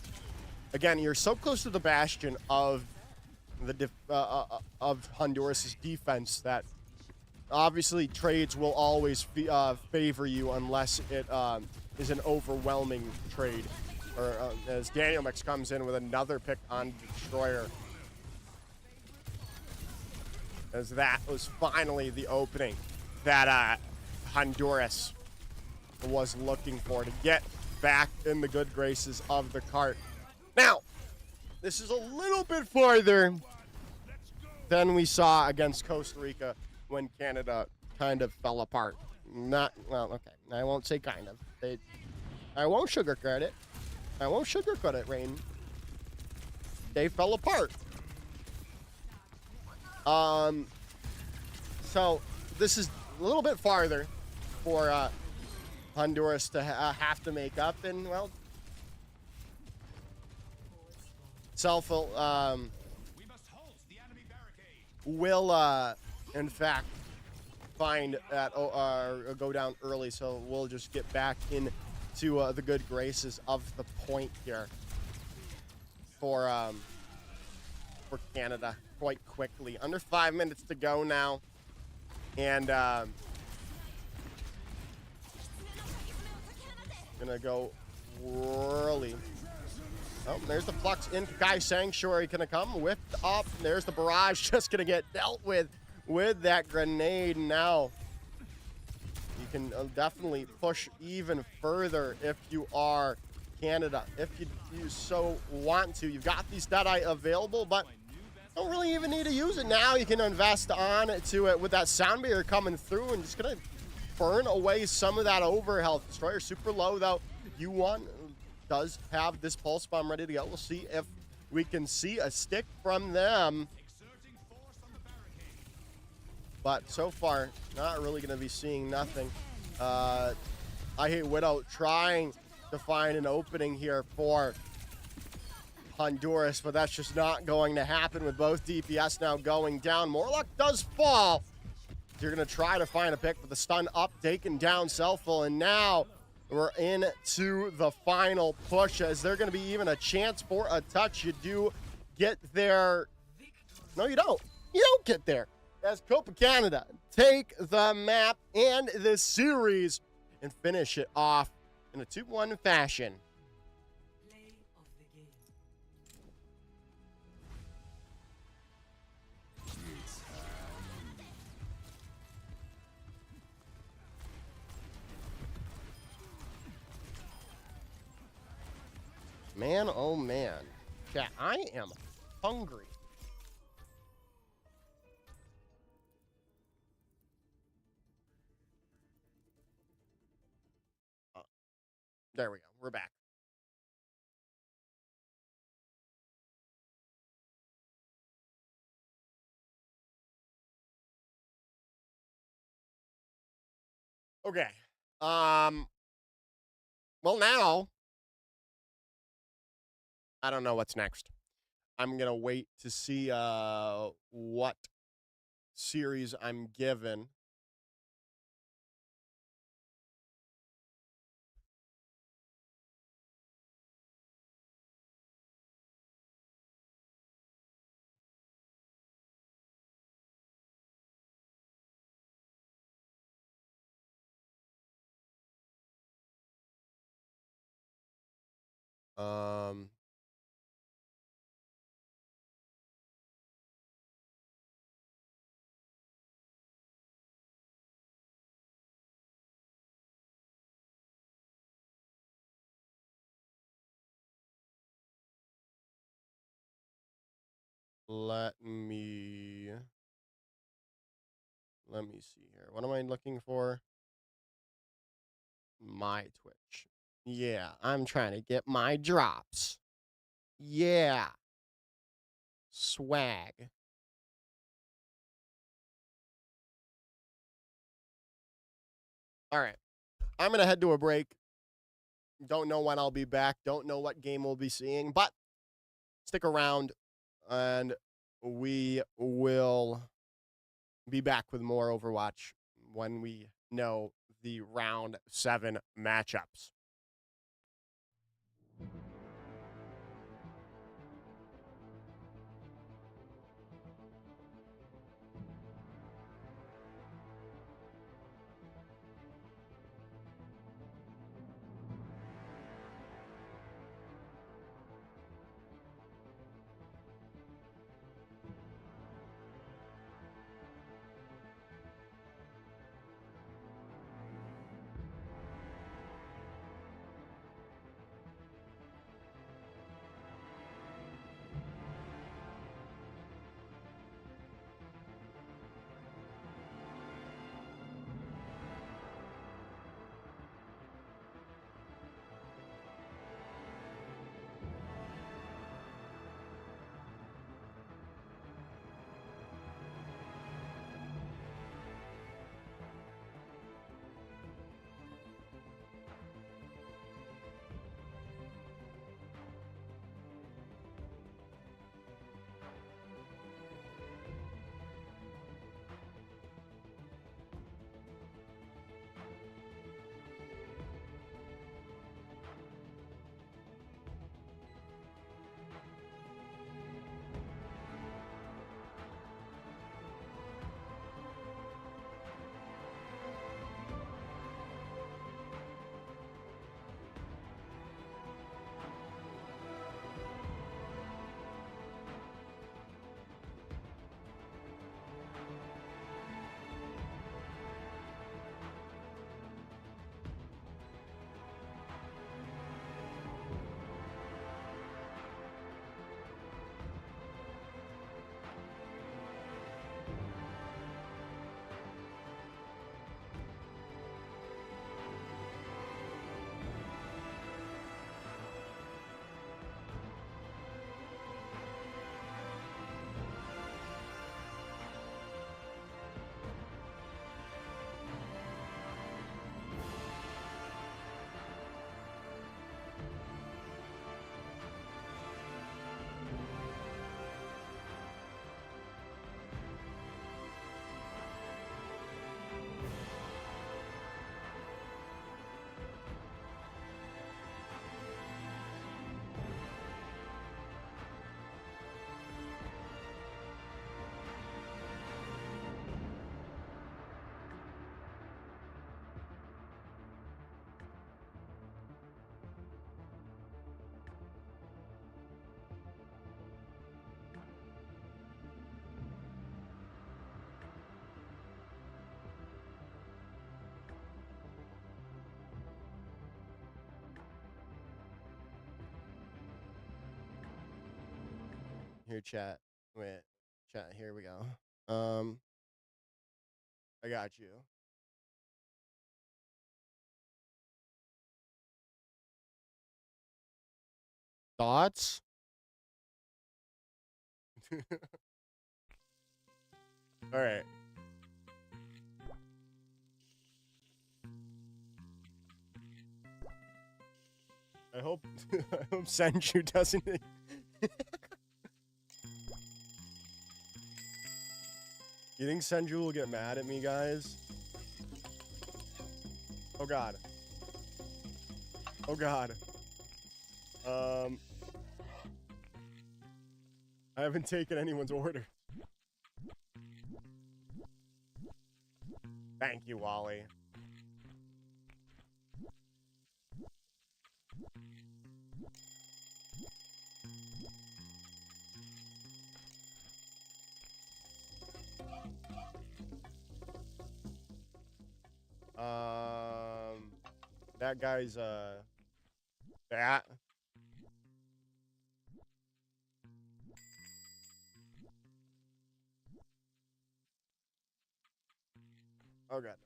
again, you're so close to the bastion of the of Honduras' defense that obviously trades will always favor you unless it is an overwhelming trade. Or as Daniel Mix comes in with another pick on Destroyer. As that was finally the opening that Honduras was looking for to get back in the good graces of the cart. Now, this is a little bit farther than we saw against Costa Rica when Canada kind of fell apart. Not well, okay. I won't say kind of. I won't sugarcoat it. I won't sugarcoat it, Rain. They fell apart. So this is a little bit farther for Honduras to have to make up, and well, Selfel will in fact find that go down early, so we'll just get back into the good graces of the point here for Canada quite quickly. Under 5 minutes to go now, and gonna go early. Oh, there's the Flux in Kai Sanctuary gonna come whipped up. There's the barrage just gonna get dealt with that grenade. Now you can definitely push even further if you are Canada, if you so want to. You've got these Deadeye available, but don't really even need to use it now. You can invest on to it with that sound barrier coming through and just gonna burn away some of that overhealth. Destroyer super low though. U1 does have this pulse bomb ready to go. We'll see if we can see a stick from them. But so far, not really going to be seeing nothing. I Hate Widow trying to find an opening here for Honduras, but that's just not going to happen with both DPS now going down. Morlock does fall. You're going to try to find a pick with the stun up, taking down Selfel, and now we're into the final push. Is there going to be even a chance for a touch? You do get there. No, you don't. You don't get there. As Copa Canada take the map and the series and finish it off in a 2-1 fashion. Play of the game. Man, oh man. Yeah, I am hungry. There we go. We're back. Okay. Well, now I don't know what's next. I'm gonna wait to see what series I'm given. Um, let me see here. What am I looking for? My Twitch. Yeah, I'm trying to get my drops. Yeah. Swag. All right. I'm going to head to a break. Don't know when I'll be back. Don't know what game we'll be seeing, but stick around and we will be back with more Overwatch when we know the round 7 matchups. Here, chat. Wait, chat. Here we go. I got you. Thoughts? All right. I hope I hope Senju doesn't. You think Senju will get mad at me, guys? Oh god. Oh god. I haven't taken anyone's order. Thank you, Wally. That guy's that. Oh goodness.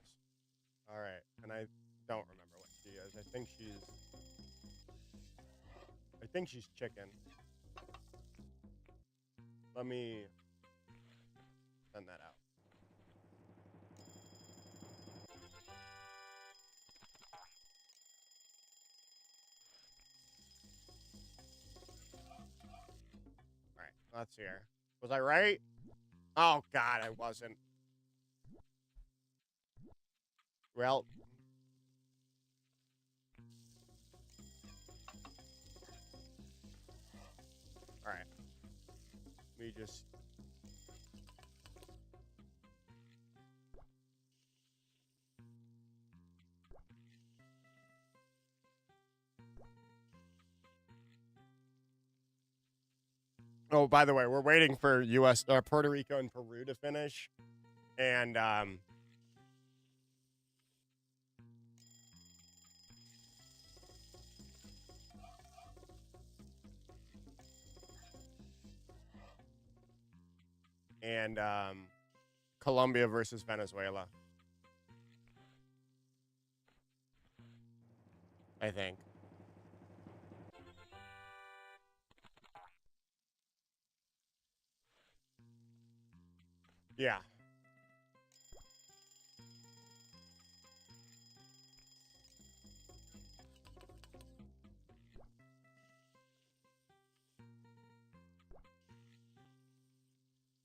All right, and I don't remember what she is. I think she's chicken. Let me send that out. All right, let's see here. Was I right? Oh god, I wasn't. Well, all right. We just. Oh, by the way, we're waiting for U.S. Puerto Rico and Peru to finish, and Colombia versus Venezuela. I think. Yeah.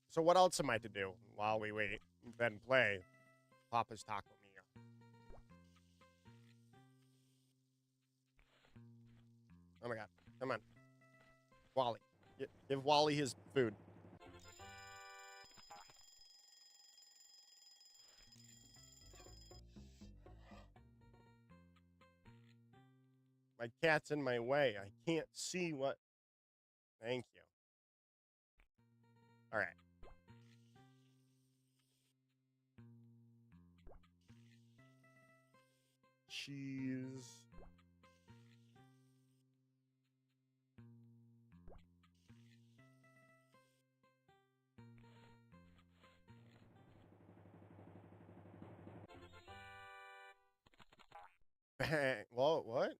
So what else am I to do while we wait, then play Papa's Taco Meal? Oh my god. Come on. Wally. Give Wally his food. My cat's in my way. I can't see what. Thank you. All right. Cheese. Bang. Whoa, what?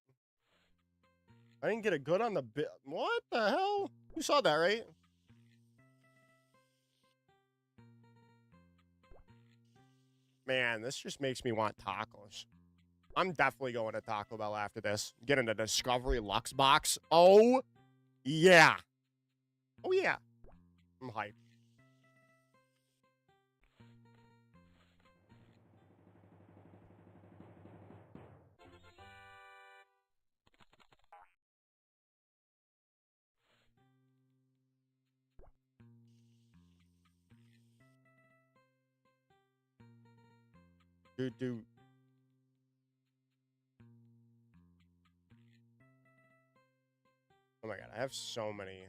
I didn't get a good on the bit. What the hell? You saw that, right? Man, this just makes me want tacos. I'm definitely going to Taco Bell after this. Getting the Discovery Lux box. Oh, yeah. Oh, yeah. I'm hyped. Dude. Oh my god, I have so many.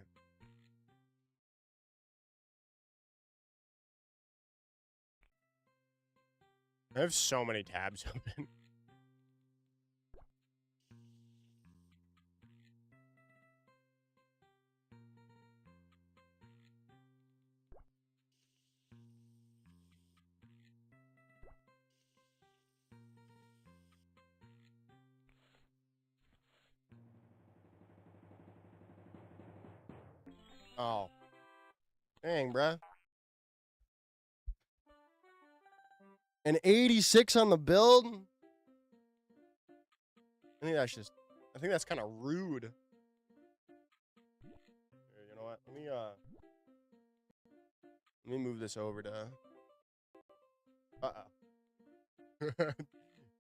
I have so many tabs open. Oh. Dang, bruh. An 86 on the build? I think that's kind of rude. Here, you know what? Let me move this over to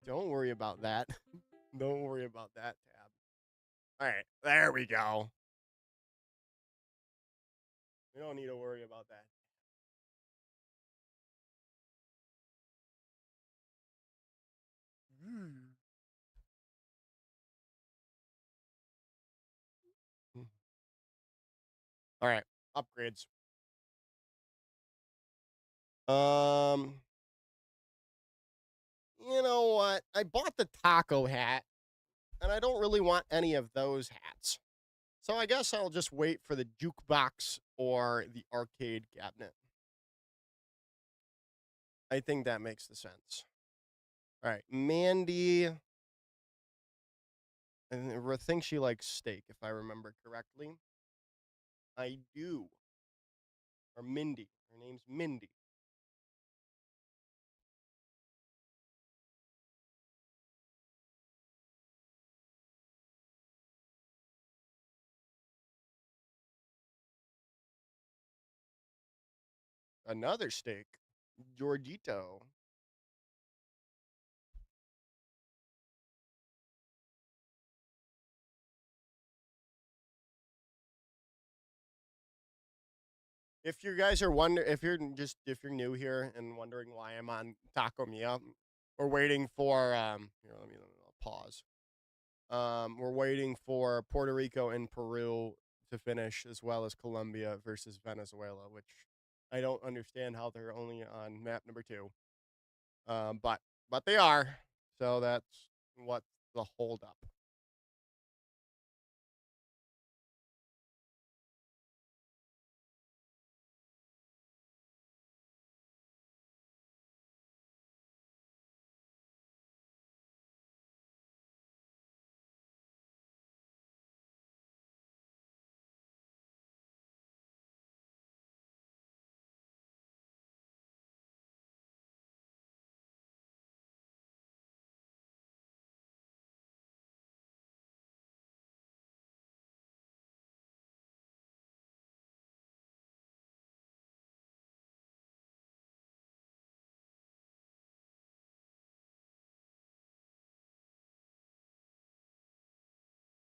Don't worry about that. Don't worry about that tab. All right, there we go. We don't need to worry about that. All right, upgrades. Um, you know what? I bought the taco hat, and I don't really want any of those hats. So I guess I'll just wait for the jukebox or the arcade cabinet. I think that makes the sense. All right, Mandy. I think she likes steak, if I remember correctly. I do. Or Mindy. Her name's Mindy. Another steak. Giorgito. If you guys are if you're new here and wondering why I'm on Taco Mia, we're waiting for here, let me pause. We're waiting for Puerto Rico and Peru to finish, as well as Colombia versus Venezuela, which I don't understand how they're only on map number 2. But they are, so that's what's the holdup.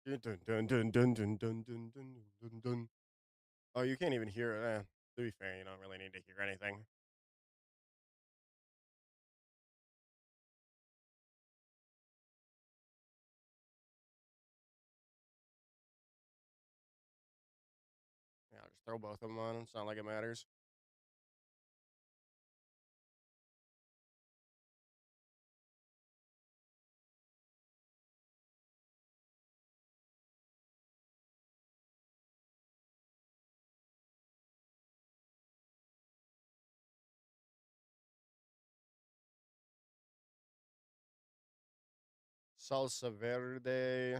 Dun, dun, dun, dun, dun, dun, dun, dun, dun, dun, dun. Oh, you can't even hear it. To be fair, you don't really need to hear anything. Yeah, I'll just throw both of them on. It's not like it matters. Salsa verde,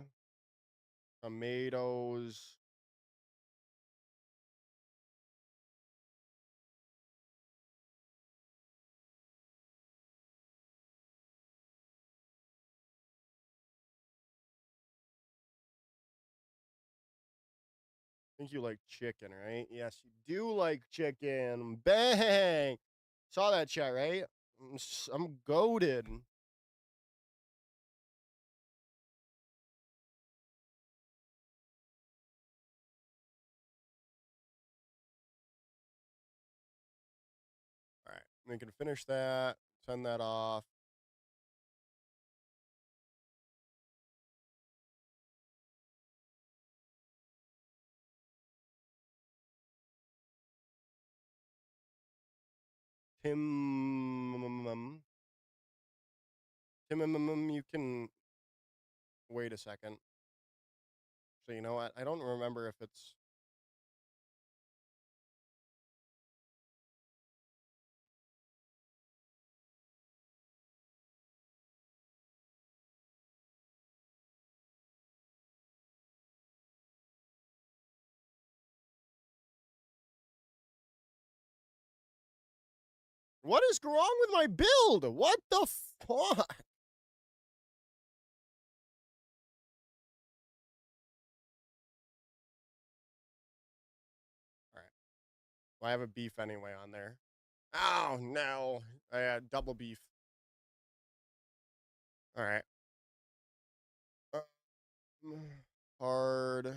tomatoes. I think you like chicken, right? Yes, you do like chicken. Bang! Saw that chat, right? I'm goaded. All right, we can finish that. Send that off. Tim, you can wait a second. So you know what? I don't remember if it's What is wrong with my build? What the fuck? All right. Well, I have a beef anyway on there. Oh, no. I had double beef. All right. Hard.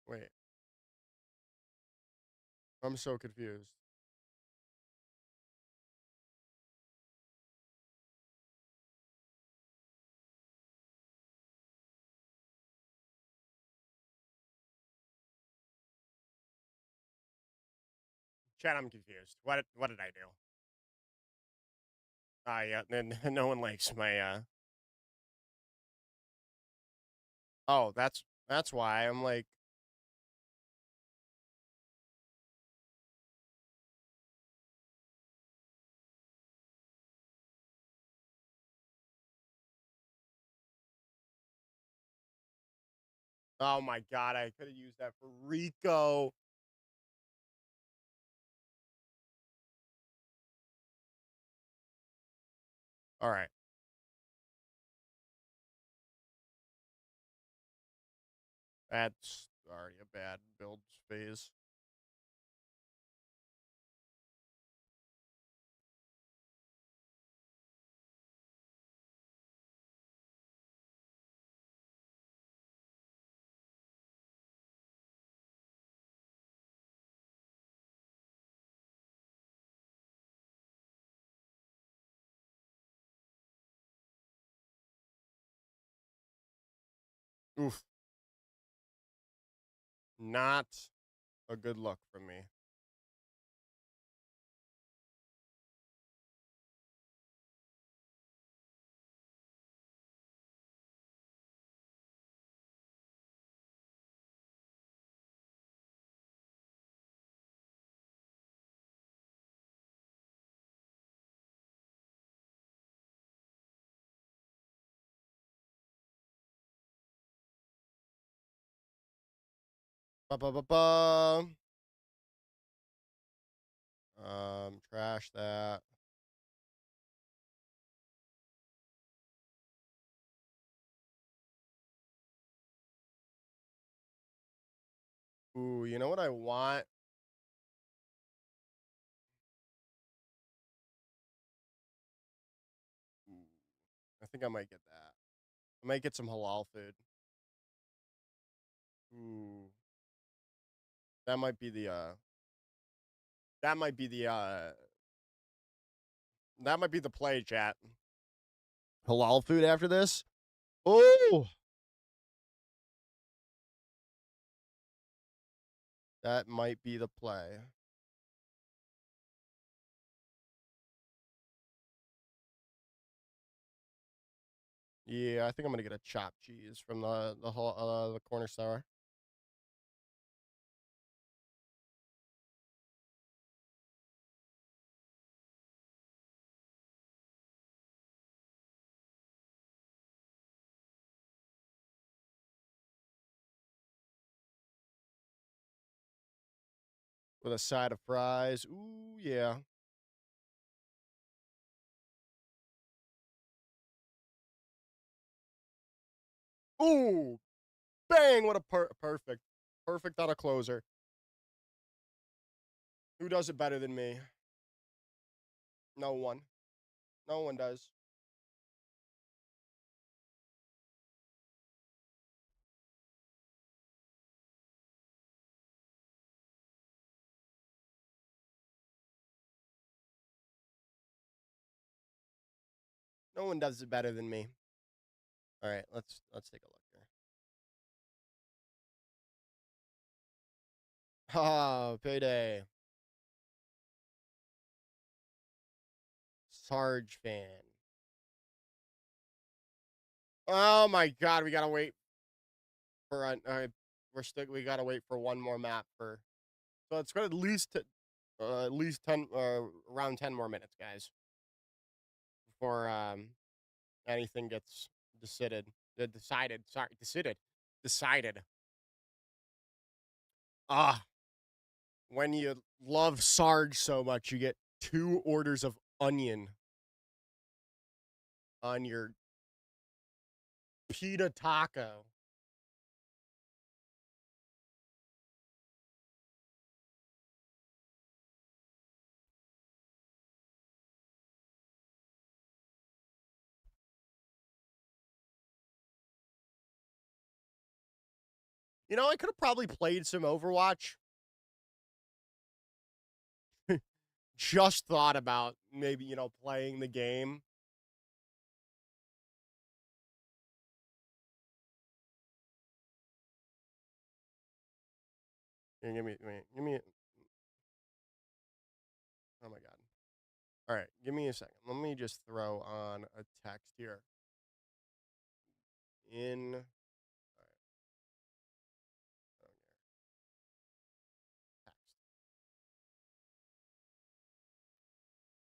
Wait. I'm so confused. Chat, I'm confused. What did I do? Ah, yeah. No one likes my. Oh, that's why I'm like. Oh my god, I could have used that for Rico. All right. That's already a bad build phase. Oof. Not a good look from me. Ba ba ba ba. Trash that. Ooh, you know what I want? Ooh, I think I might get that. I might get some halal food. Ooh, that might be the that might be the that might be the play, chat. Halal food after this? Oh, that might be the play. Yeah, I think I'm gonna get a chopped cheese from the corner store with a side of fries. Ooh, yeah. Ooh, bang! What a perfect on a closer. Who does it better than me? No one. No one does. No one does it better than me. All right, let's take a look here. Ah, payday. Sarge fan. Oh my god, we gotta wait for we gotta wait for one more map for. So it's gonna at least 10 around 10 more minutes, guys, before anything gets decided. Sorry, decided. Ah, when you love Sarge so much, you get 2 orders of onion on your pita taco. You know, I could have probably played some Overwatch. Just thought about maybe, playing the game. Here, give me. Oh my god. All right, give me a second. Let me just throw on a text here. In. All right, text.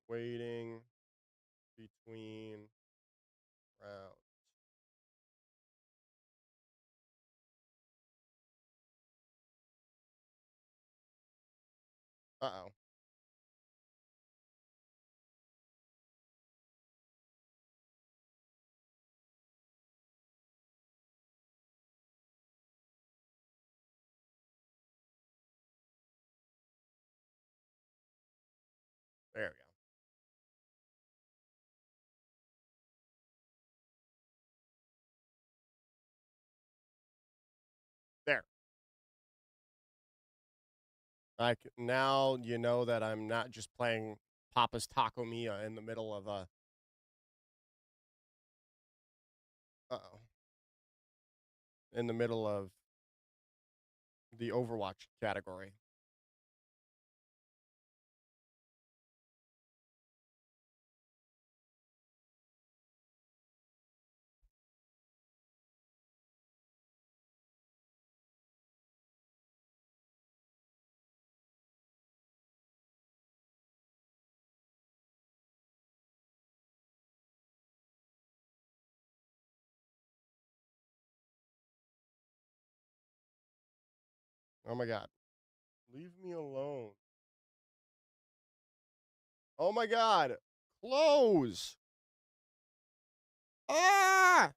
Waiting between rounds. Uh oh. There we go. There. Now you know that I'm not just playing Papa's Taco Mia in the middle of a. Uh oh. In the middle of the Overwatch category. Oh my god. Leave me alone. Oh my god. Close. Ah!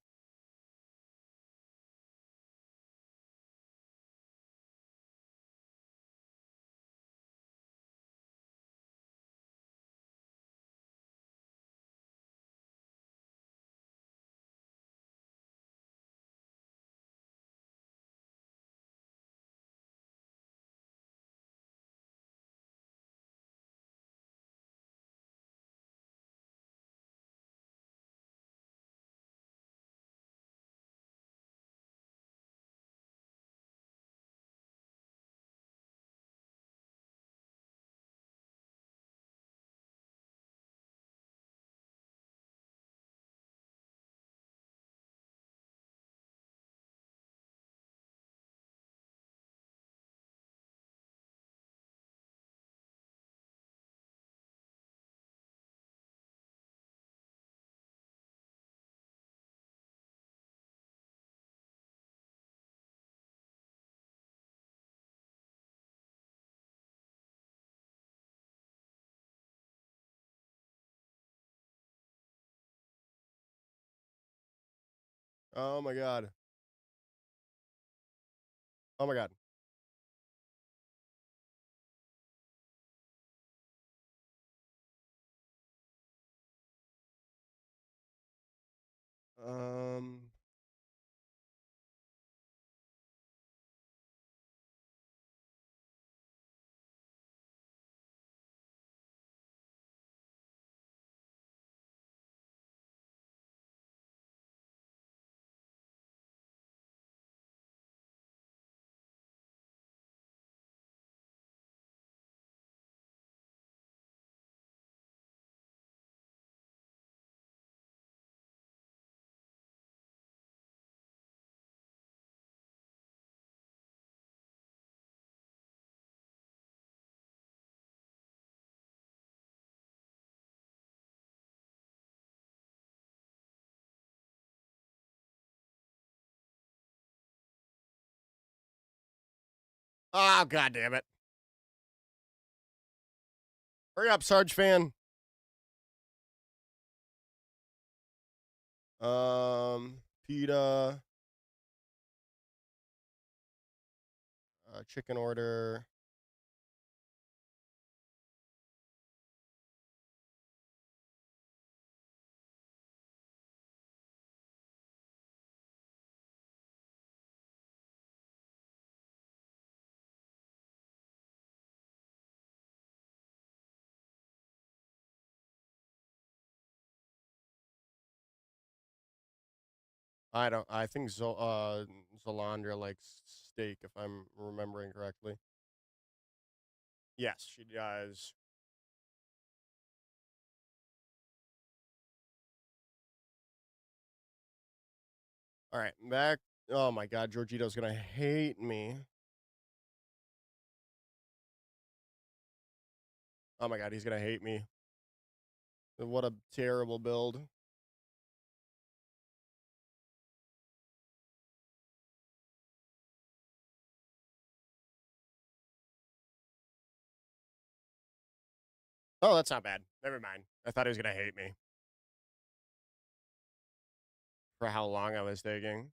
Oh my god. Oh my god. Um. Oh, god damn it. Hurry up, Sarge fan. Pita, chicken order. I think Zolandra likes steak, if I'm remembering correctly. Yes, she does. All right, back. Oh my god, Giorgito's gonna hate me. Oh my god, he's gonna hate me. What a terrible build. Oh, that's not bad. Never mind. I thought he was gonna hate me for how long I was taking.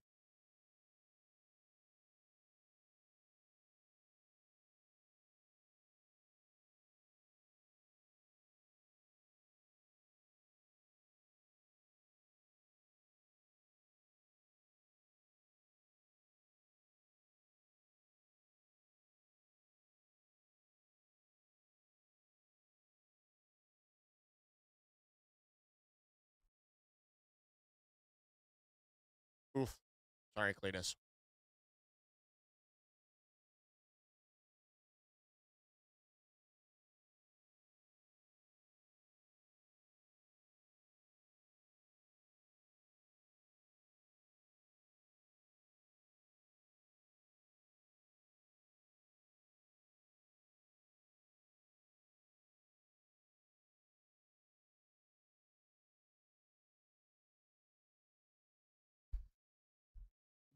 Oof. Sorry, Cletus.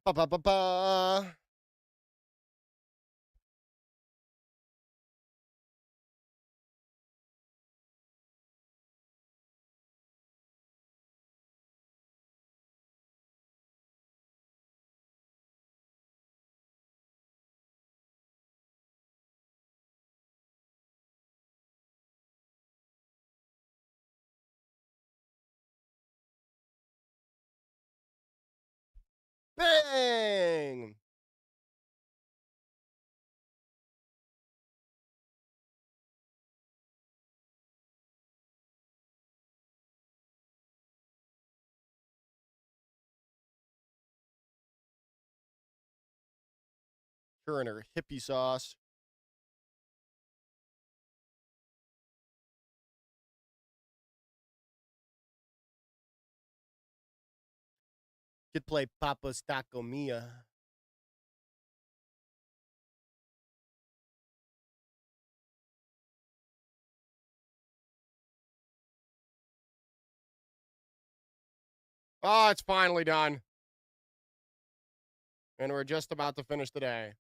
Ba ba ba ba. Bang! Her hippie sauce. Could play Papa's Taco Mia. Oh, it's finally done. And we're just about to finish the day.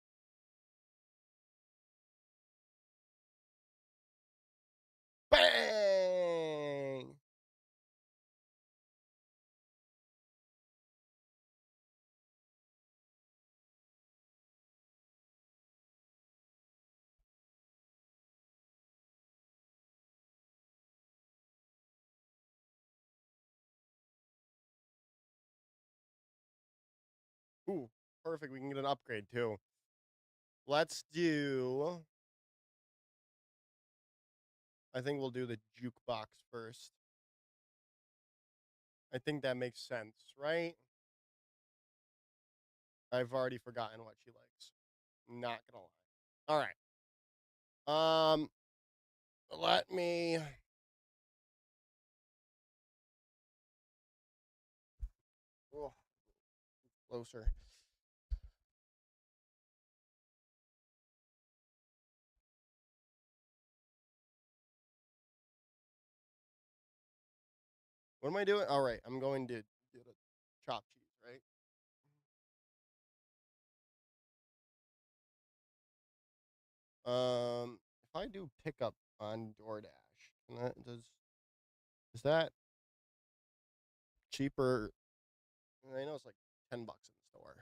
Bang! Ooh, perfect. We can get an upgrade too. Let's do. I think we'll do the jukebox first. I think that makes sense, right? I've already forgotten what she likes. Not gonna lie. All right. Let me. Oh, closer. What am I doing? All right, I'm going to do the chopped cheese, right? I do pickup on DoorDash, and is that cheaper? I know it's like $10 in the store.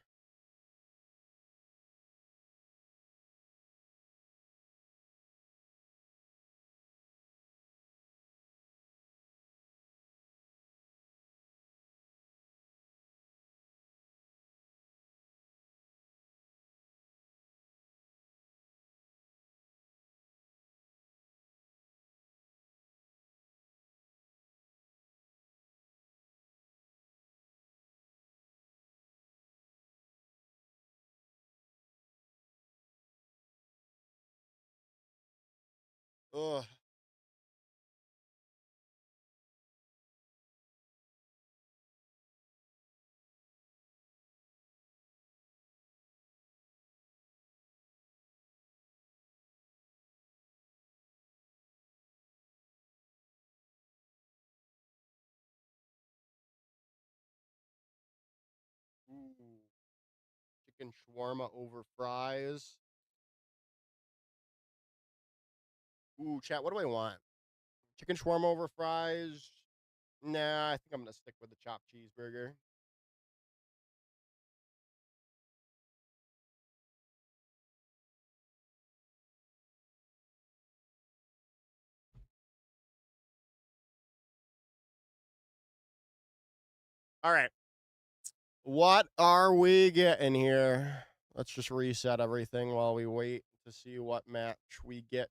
Ugh. Ooh. Chicken shawarma over fries. Ooh, chat. What do I want? Chicken shawarma over fries. Nah, I think I'm gonna stick with the chopped cheeseburger. All right. What are we getting here? Let's just reset everything while we wait to see what match we get.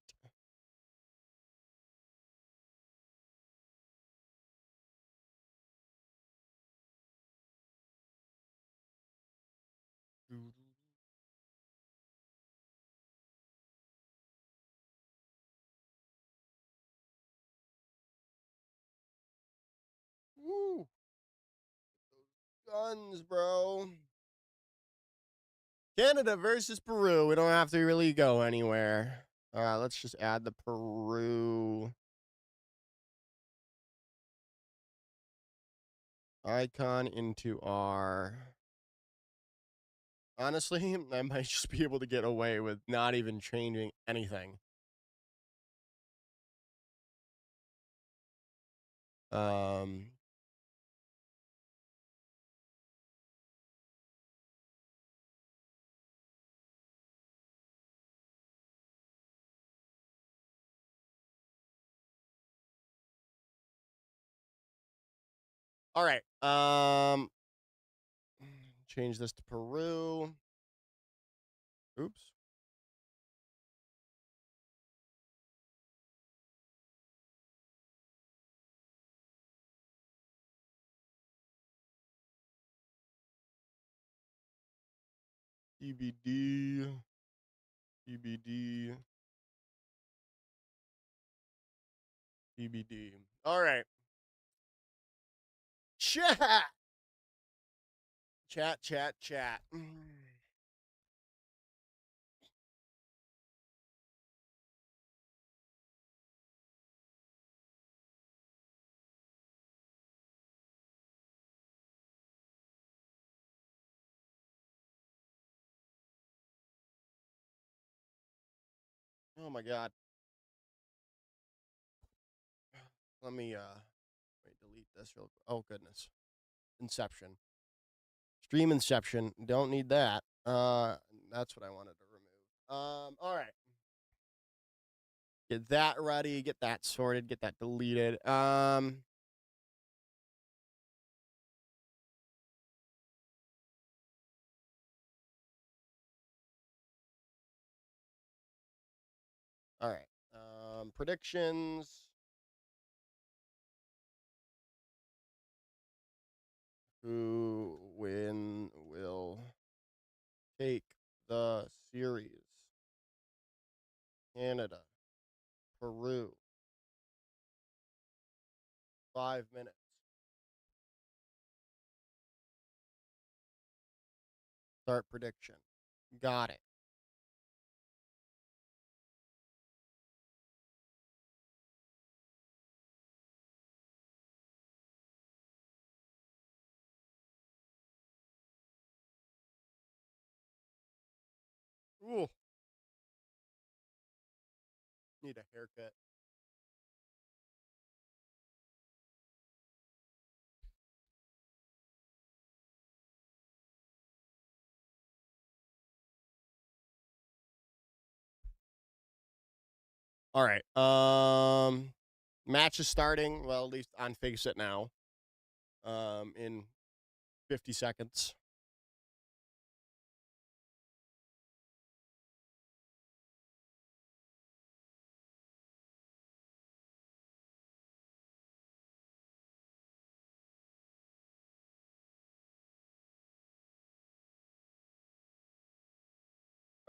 Woo! Guns, bro. Canada versus Peru. We don't have to really go anywhere. All right, let's just add the Peru icon into our. Honestly, I might just be able to get away with not even changing anything. Um, all right. Change this to Peru. Oops. EBD. EBD. EBD. All right. Chat. Chat, chat, chat. Oh my god. Let me wait, delete this real quick. Oh goodness. Inception. Stream Inception. Don't need that. That's what I wanted to remove. All right. Get that ready, get that sorted, get that deleted. All right. Predictions. Who will take the series? Canada, Peru. 5 minutes. Start prediction. Got it. Ooh. need a haircut. All right. Match is starting. Well, at least on Face It now. In 50 seconds.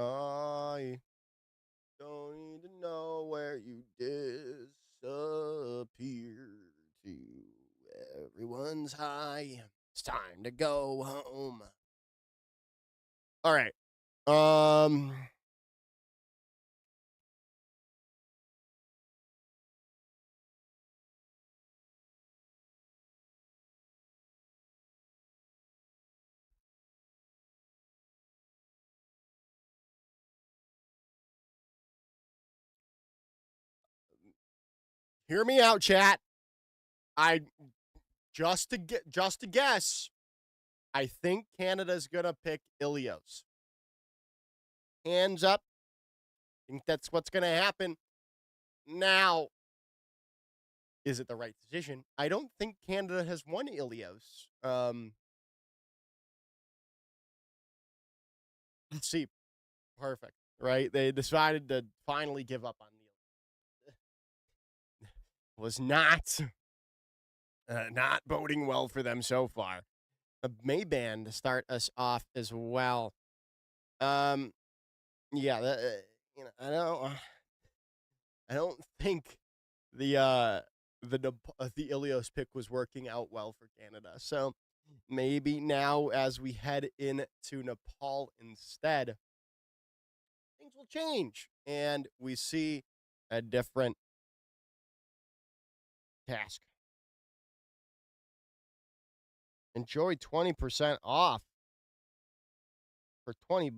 I don't need to know where you disappear to. Everyone's high. It's time to go home. All right. Hear me out, chat. I just to guess. I think Canada's gonna pick Ilios. Hands up. I think that's what's gonna happen. Now, is it the right decision? I don't think Canada has won Ilios. Let's see. Perfect. Right? They decided to finally give up on the was not boding well for them so far. A Mayban to start us off as well. Yeah, I don't think the Ilios pick was working out well for Canada. So maybe now as we head into Nepal instead, things will change and we see a different task. Enjoy 20% off for $20.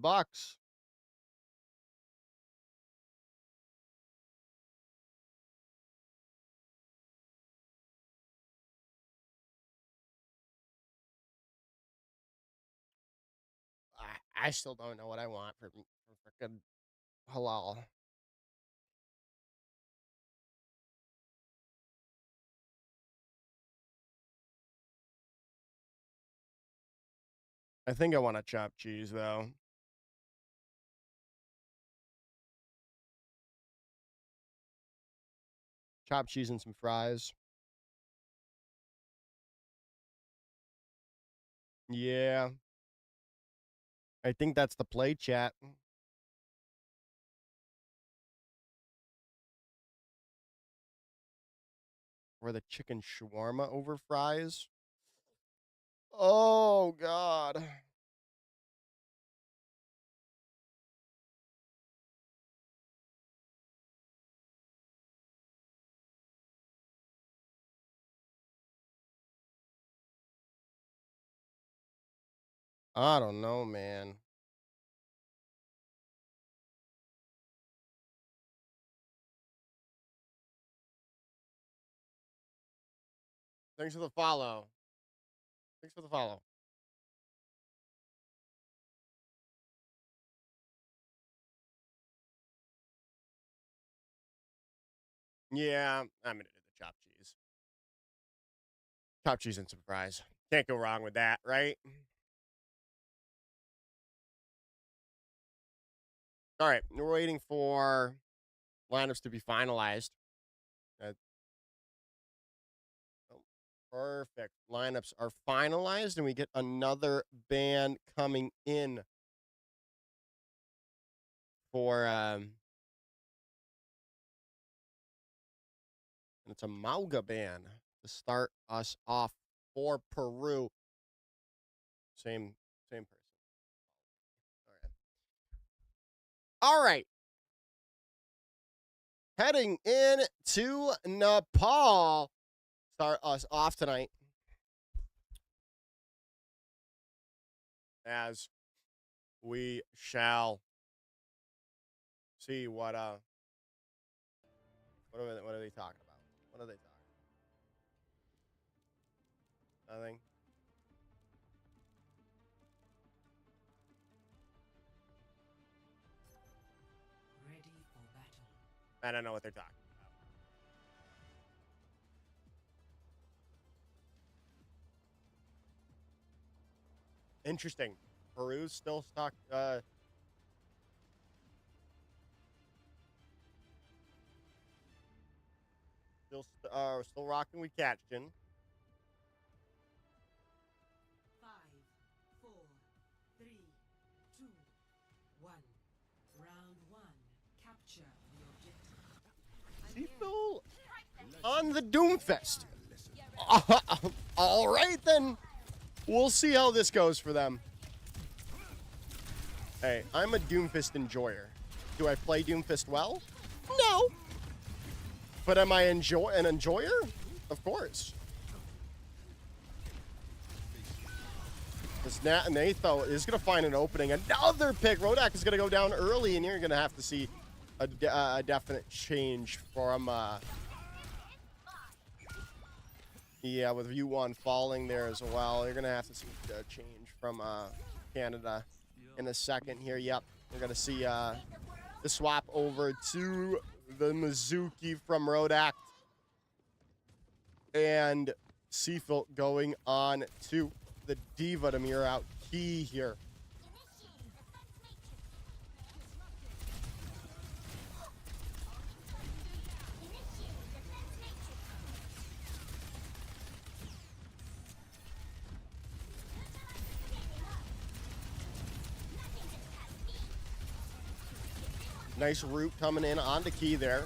I still don't know what I want for freaking halal. I think I want a chopped cheese though. Chopped cheese and some fries. Yeah. I think that's the play, chat. Or the chicken shawarma over fries. Oh, God. I don't know, man. Thanks for the follow. Thanks for the follow. Yeah, I'm going to do the chopped cheese. Chopped cheese and some fries. Can't go wrong with that, right? All right, we're waiting for lineups to be finalized. Uh, oh, perfect. Lineups are finalized, and we get another band coming in for and it's a Mauga band to start us off for Peru. Same person. All right. Heading into Nepal. Start us off tonight. As we shall see what What are they talking about? What are they talking about? Nothing. Ready for battle. I don't know what they're talking about. Interesting. Peru's still stuck. Still rocking with Catchin. 5, 4, 3, 2, 1. Round 1. Capture the objective. Seafill on the Doomfist. All right, then. We'll see how this goes for them. Hey, I'm a Doomfist enjoyer. Do I play Doomfist well? No. But am I an enjoyer? Of course. This Natho is going to find an opening. Another pick. Rodak is going to go down early, and you're going to have to see a definite change from... yeah, with U1 falling there as well. You're going to have to see a change from Canada in a second here. Yep, we're going to see the swap over to the Mizuki from Rodak. And Seafill going on to the Diva to mirror out Key here. Nice root coming in onto Key there.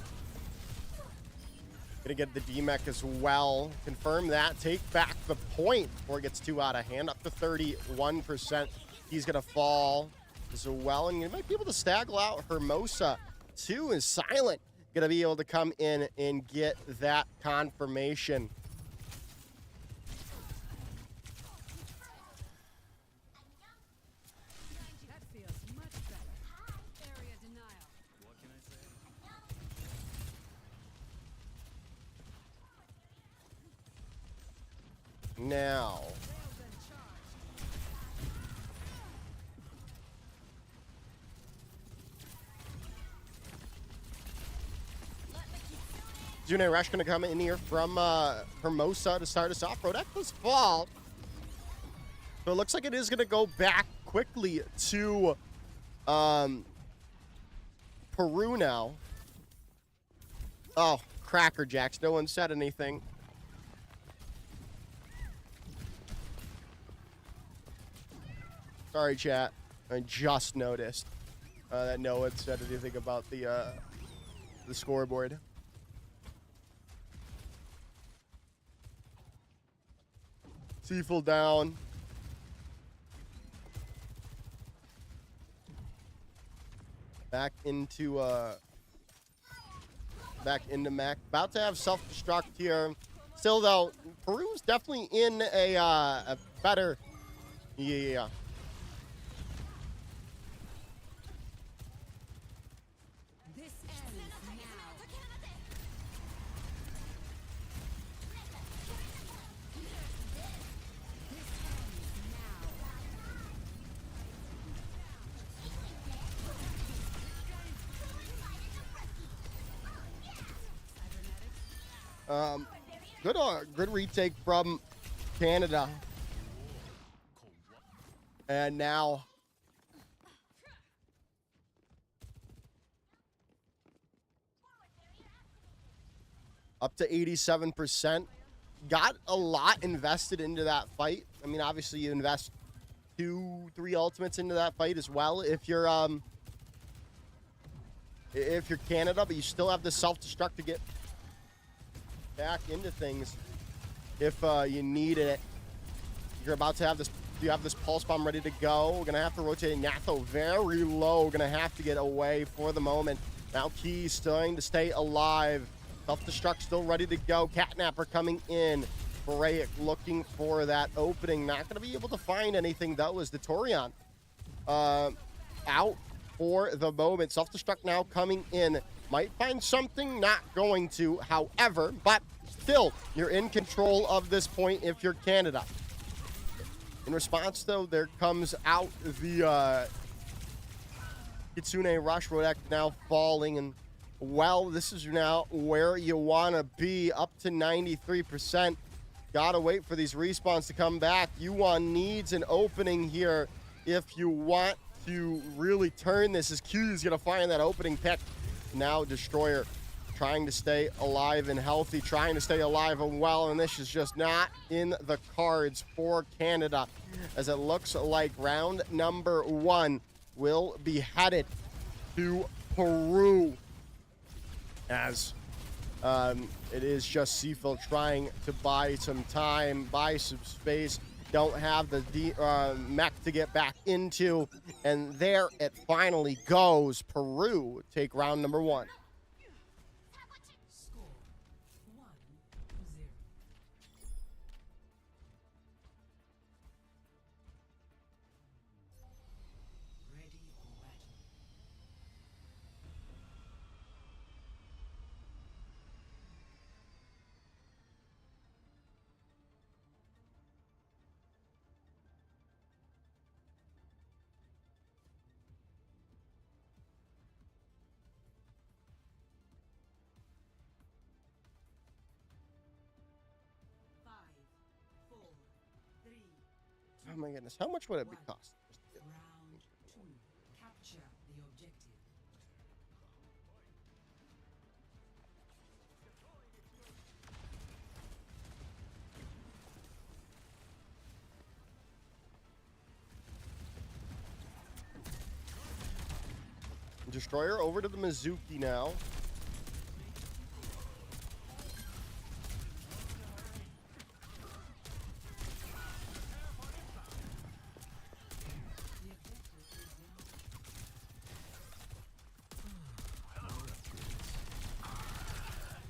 Gonna get the D-Mech as well. Confirm that. Take back the point before it gets too out of hand. Up to 31%. He's gonna fall as well. And you might be able to staggle out Hermosa too. Is Silent gonna be able to come in and get that confirmation. That feels much better. Area denial. What can I say? Now, Railgun charged. Zune Rush gonna come in here from Hermosa to start us off. Rodak was fall. So it looks like it is gonna go back quickly to Peru now. Oh, Cracker Jacks. No one said anything. Sorry, chat. I just noticed that no one said anything about the scoreboard. Seafill down. Back into Mac. About to have self-destruct here. Still though, Peru's definitely in a better. Yeah. This ends now. This ends now. Good retake from Canada. And now up to 87%. Got a lot invested into that fight. I mean, obviously you invest 2-3 ultimates into that fight as well if you're Canada, but you still have the self-destruct to get back into things if you need it. You're about to have this. You have this pulse bomb ready to go. We're gonna have to rotate Natho very low. We're gonna have to get away for the moment. Now Key's starting to stay alive. Self-destruct still ready to go. Catnapper coming in. Brayek looking for that opening. Not gonna be able to find anything though as the Torian out for the moment. Self-destruct now coming in Might find something, not going to, however, but still, you're in control of this point if you're Canada. In response, though, there comes out the Kitsune Rush. Rodak now falling, and well, this is now where you want to be, up to 93%. Gotta wait for these respawns to come back. Yuan needs an opening here if you want to really turn this, as Q is gonna find that opening pick. Now Destroyer trying to stay alive and healthy, trying to stay alive and well, and this is just not in the cards for Canada, as it looks like round number 1 will be headed to Peru, as it is just Seafield trying to buy some time, buy some space. Don't have the mech to get back into, and there it finally goes. Peru take round number 1. Score 1-0. Ready for battle. Five, four, three, Oh my goodness, how much would it be cost? round 2. Capture the objective. Destroyer over to the Mizuki now.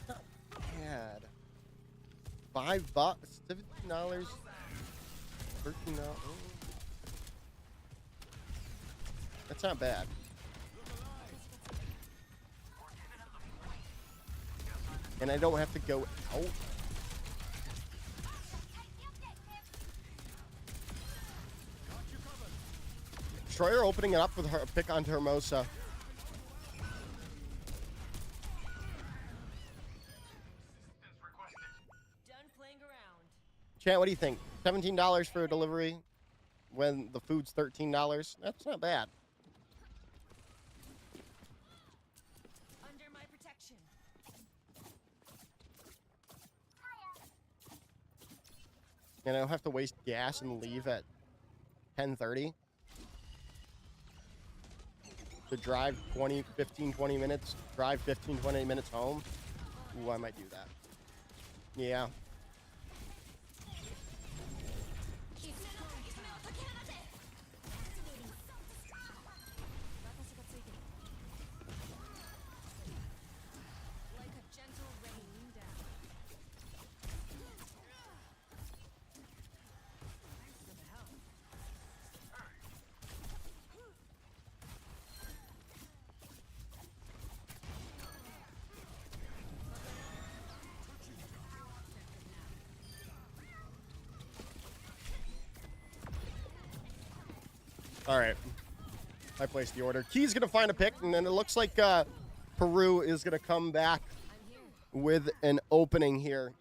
Not bad. $5, $17, $13. That's not bad. And I don't have to go out. Destroyer opening it up with her pick onto Hermosa. Done playing around. Chat, what do you think? $17 for a delivery when the food's $13? That's not bad. Under my protection. And I don't have to waste gas and leave at 10:30 to drive 20 minutes, drive 15, 20 minutes home. Ooh, I might do that. Yeah. Like a gentle rain down. Thanks for the help. All right. I placed the order. Key's going to find a pick, and then it looks like Peru is going to come back with an opening here.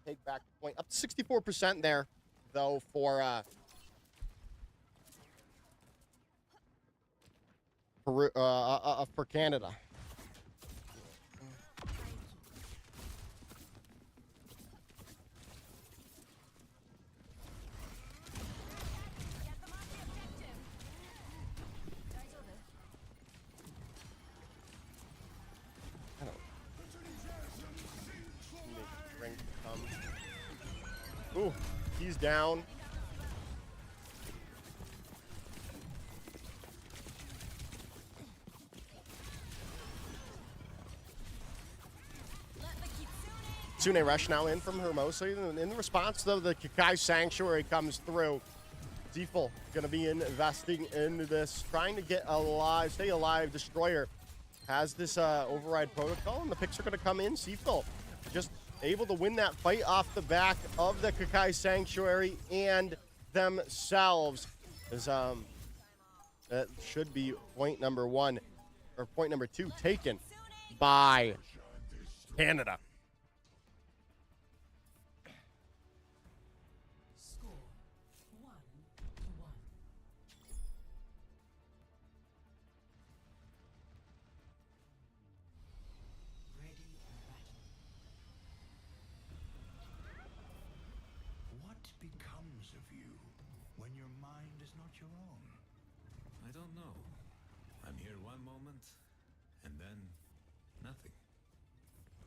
Take back the point. Up to 64% there, though, for Peru, for Canada. Get them off the objective. Guys over. I don't make drink come. Ooh, he's down. Let the Kitsune Rush now in from Hermosa. In the response, though, the Kakai Sanctuary comes through. Default going to be investing into this, trying to get alive, stay alive. Destroyer has this override protocol, and the picks are going to come in. Seafill just able to win that fight off the back of the Kakai Sanctuary and themselves. As, that should be point number 1, or point number 2, taken by Canada. Score 1-1. Ready for battle. What becomes of you when your mind is not your own? I don't know. I'm here one moment, and then nothing.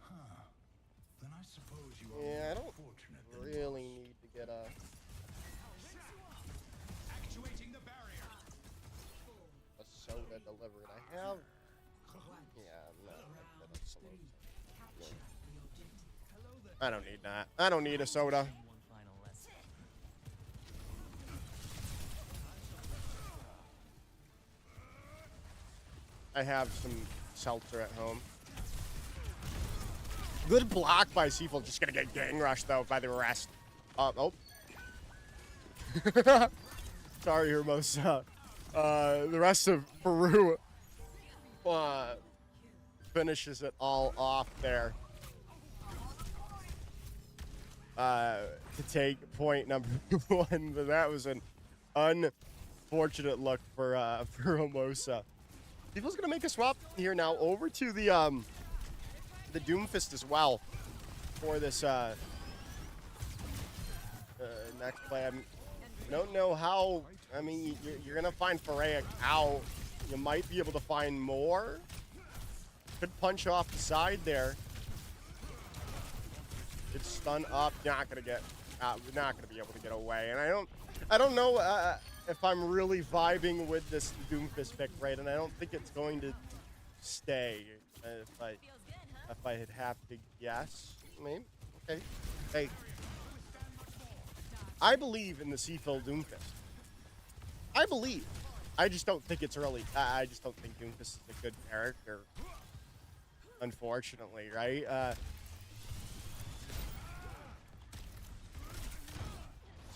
Huh. Then I suppose you are Yeah, I more don't fortunate than really most. need to get a Actuating the barrier. soda delivered. I have. Yeah, I'm not gonna get a soda. Capture the objective. I don't need that. I don't need a soda. I have some seltzer at home. Good block by Seafill. Just gonna get gang rushed though by the rest. Oh. Sorry, Hermosa. The rest of Peru finishes it all off there. To take point number 1, but that was an unfortunate look for Hermosa. People's gonna make a swap here now over to the Doomfist as well for this next play. I don't know how. I mean, you're gonna find Ferreic out. You might be able to find more. Could punch off the side there. It's stun up. Not gonna get. Not gonna be able to get away. And I don't know if I'm really vibing with this Doomfist pick, right? And I don't think it's going to stay. If I had have to guess, maybe. Okay. Hey, I believe in the Seafill Doomfist. I believe. I just don't think it's really. I just don't think Doomfist is a good character. Unfortunately, right?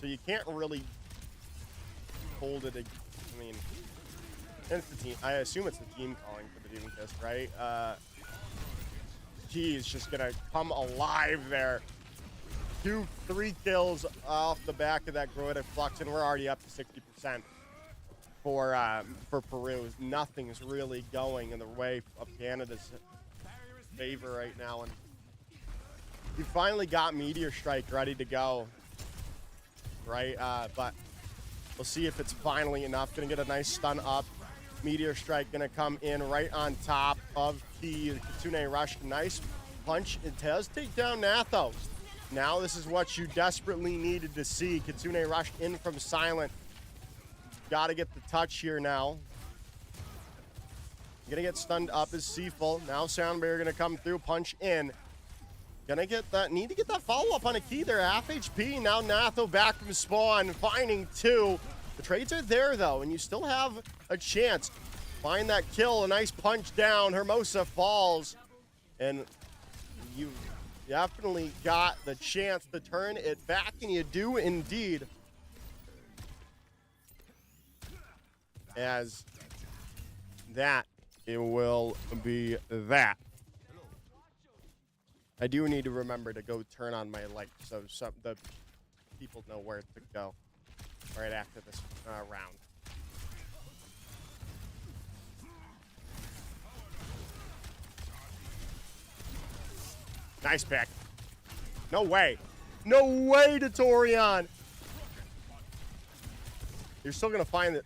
So you can't really hold it. I mean, it's the team. I assume it's the team calling for the Doomfist, right? He's just gonna come alive there. 2-3 kills off the back of that Groid Flux, and we're already up to 60% for Peru. Nothing is really going in the way of Canada's favor right now, and you finally got Meteor Strike ready to go, right? But we'll see if it's finally enough. Gonna get a nice stun up. Meteor Strike gonna come in right on top of Key. Kitsune Rush, nice punch. It does take down Natho. Now this is what you desperately needed to see. Kitsune Rush in from Silent. Gotta get the touch here now. Gonna get stunned up as Seafill. Now Sound Barrier gonna come through, punch in. Gonna get that, need to get that follow-up on a Key there. Half HP, now Natho back from spawn, finding 2. The trades are there though, and you still have a chance. Find that kill, a nice punch down. Hermosa falls, and you definitely got the chance to turn it back, and you do indeed. As that, it will be that. I do need to remember to go turn on my light so the people know where to go right after this round. Nice pick. No way. No way to Torion. You're still going to find that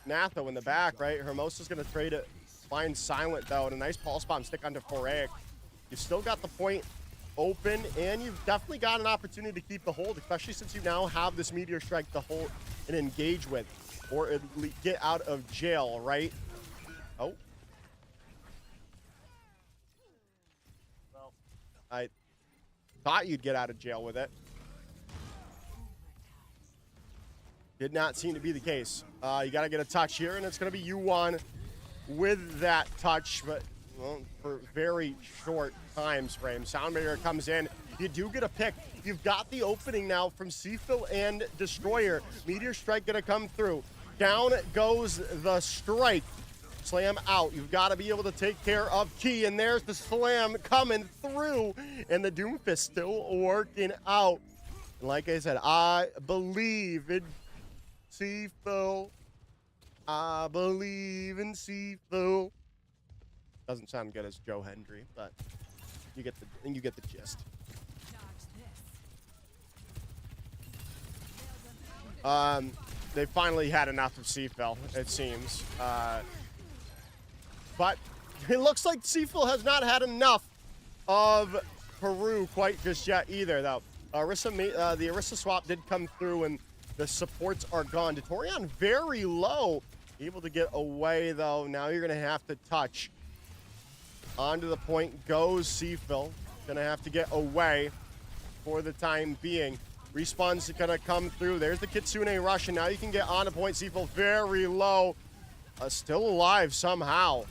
Natho in the back, right? Hermosa's going to trade it. Find Silent, though, and a nice pulse bomb stick onto Ferreic. You've still got the point open, and you've definitely got an opportunity to keep the hold, especially since you now have this Meteor Strike to hold and engage with, or at least get out of jail, right? Oh. Well, I thought you'd get out of jail with it. Did not seem to be the case. You got to get a touch here, and it's going to be Yuan with that touch, but well, for very short times frame. Soundmaker comes in. You do get a pick. You've got the opening now from Seafill and Destroyer. Meteor Strike gonna come through. Down goes the strike. Slam out. You've got to be able to take care of Key, and there's the slam coming through, and the Doomfist still working out. And like I said, I believe in Seafill. I believe in Seafill. Doesn't sound good as Joe Hendry, but you get the gist. They finally had enough of Seafill, it seems. But it looks like Seafill has not had enough of Peru quite just yet either, though. The Orisa swap did come through, and the supports are gone. Datorian very low. Able to get away, though. Now you're going to have to touch. Onto the point goes Seafill. Going to have to get away for the time being. Respawn's going to come through. There's the Kitsune rush, and now you can get on the point. Seafill very low. Still alive somehow.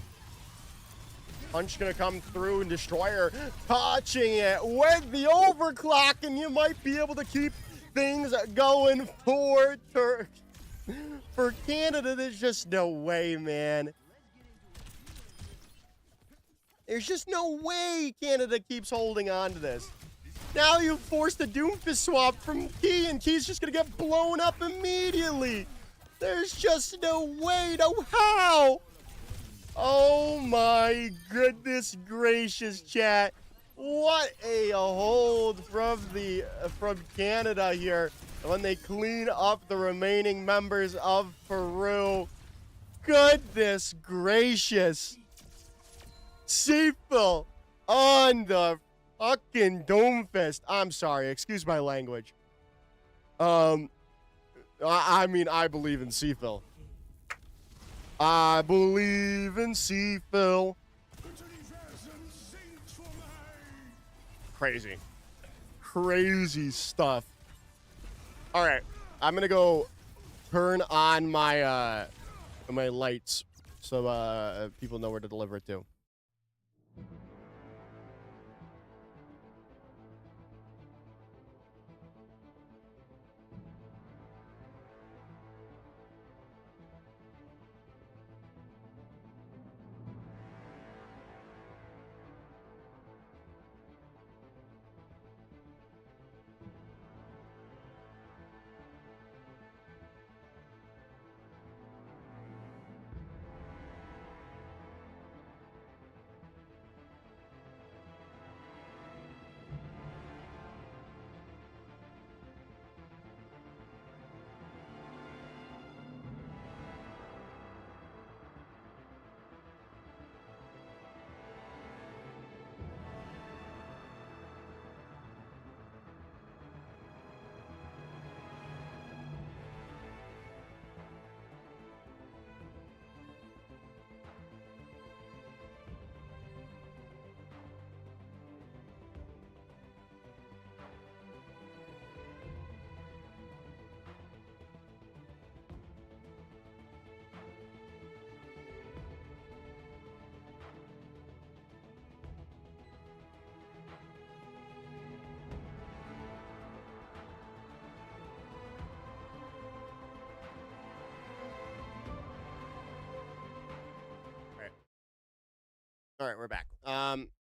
Punch going to come through, and Destroyer touching it with the overclock, and you might be able to keep things going for Turk. For Canada, there's just no way, man. There's just no way Canada keeps holding on to this. Now you forced the Doomfist swap from Key, and Key's just going to get blown up immediately. There's just no way, no how. Oh my goodness gracious, chat. What a hold from Canada here when they clean up the remaining members of Peru. Goodness gracious. Seafill on the fucking Doomfist. I'm sorry, excuse my language. I mean, I believe in Seafill. I believe in Seafill. Crazy. Crazy stuff. All right, I'm gonna go turn on my my lights so people know where to deliver it to. All right, we're back.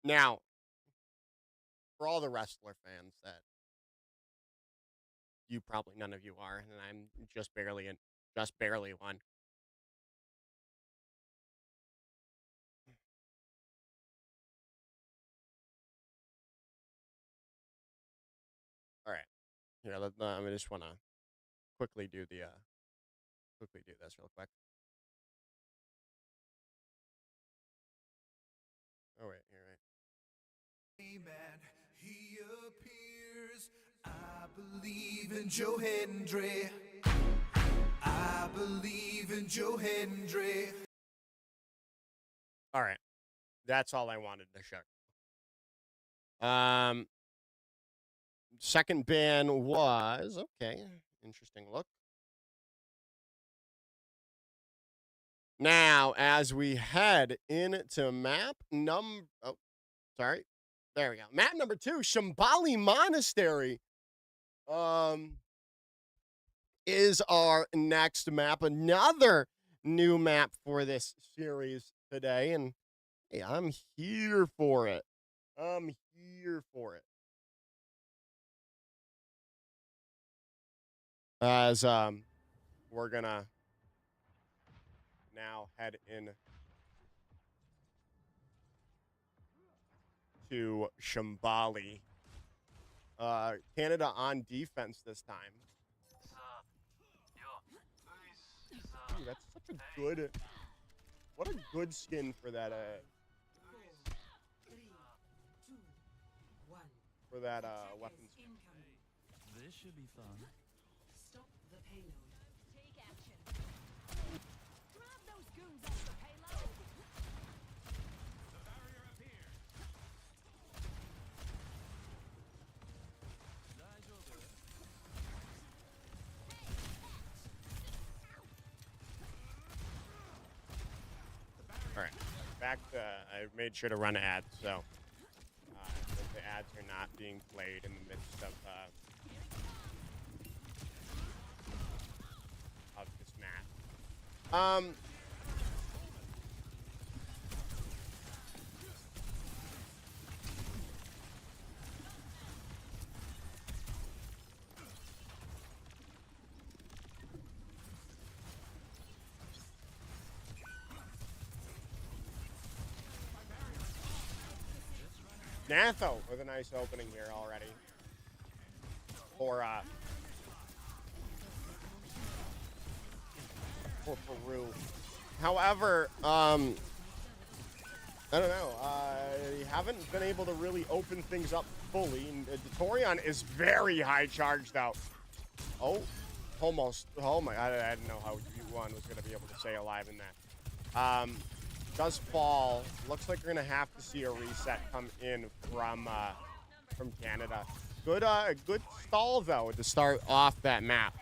Now, for all the wrestler fans that you probably none of you are, and I'm just barely one. All right, here. I just want to quickly do this real quick. Oh wait, you're right. He appears. I believe in Joe Hendry. I believe in Joe Hendry. All right, that's all I wanted to show. Second ban was okay. Interesting look. Now, as we head into map oh, sorry. There we go. Map number 2, Shambali Monastery. Is our next map. Another new map for this series today. And hey, I'm here for it. I'm here for it. As we're gonna now head in to Shambali. Canada on defense this time. Ooh, that's such a good, what a good skin for that, 4, 3, 2, 1. for that, Attackers weapons. incoming. This should be fun. Stop the payload. Take action. Grab those goons off the payload. The barrier up here. All right, back to, I made sure to run ads, so that the ads are not being played in the midst of this match. Natho with a nice opening here already for Peru. However, I don't know. You haven't been able to really open things up fully. And Torion is very high charged out. Oh, almost. Oh my! I didn't know how U1 was going to be able to stay alive in that. Does fall. Looks like we're gonna have to see a reset come in from Canada. Good good stall though to start off that map.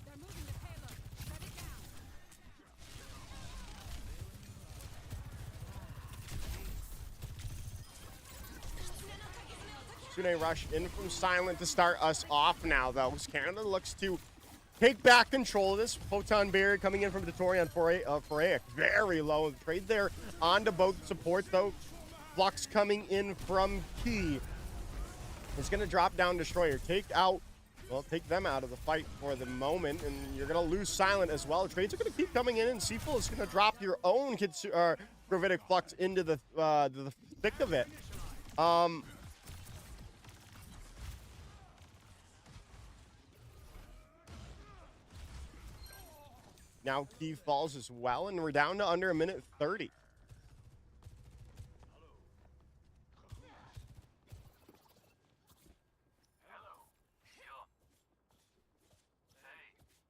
They're moving the payload. Shut it down. Tsune rush in from Silent to start us off now, though. Canada looks to take back control of this. Photon barrier coming in from Torion Foray. Very low. Trade there onto both supports, though. Flux coming in from Key. It's going to drop down Destroyer. Take them out of the fight for the moment, and you're going to lose Silent as well. Trades are going to keep coming in, and Seafull is going to drop your own Gravitic Flux into the thick of it. Now Key falls as well, and we're down to under a minute 30.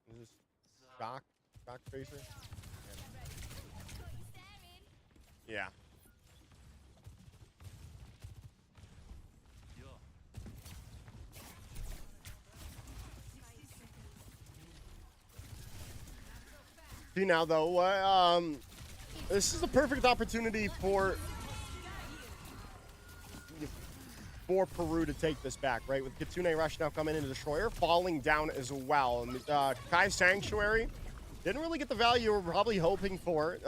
Is this shock tracer? Yeah. See now though, this is a perfect opportunity for Peru to take this back, right? With Kitsune Rush now coming into Destroyer, falling down as well. And Kai Sanctuary didn't really get the value you were probably hoping for,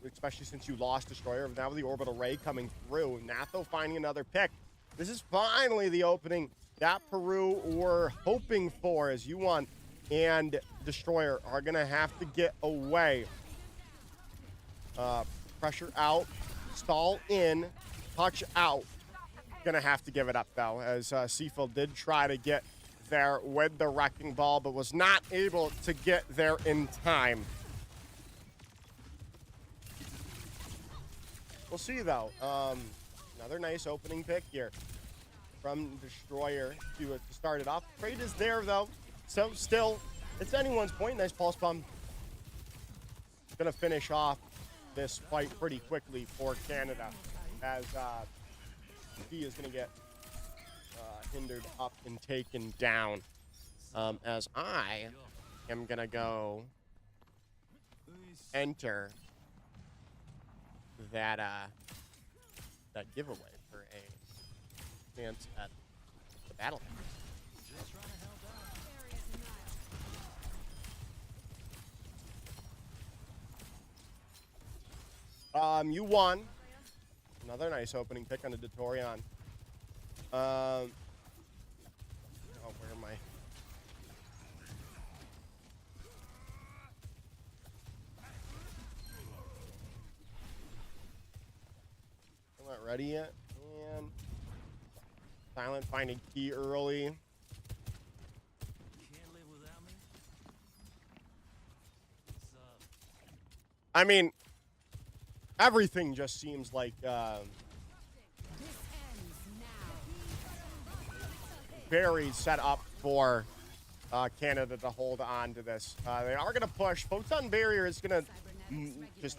especially since you lost Destroyer. Now with the Orbital Ray coming through, Natho finding another pick. This is finally the opening that Peru were hoping for, as U1 and Destroyer are going to have to get away. Pressure out, stall in, touch out. Going to have to give it up, though, as Seafull did try to get there with the Wrecking Ball, but was not able to get there in time. We'll see, though. Another nice opening pick here from Destroyer to start it off. Trade is there, though. So, still, it's anyone's point. Nice pulse bomb. Gonna finish off this fight pretty quickly for Canada, as he is going to get hindered up and taken down. As I am going to go enter that that giveaway for a chance at the battle pass. You won. Another nice opening pick on the Datorian. Oh, where am I? I'm not ready yet. And Silent finding key early. Can't live without me? What's up? I mean, everything just seems like This ends now. very set up for Canada to hold on to this. They are going to push. Photon Barrier is going to just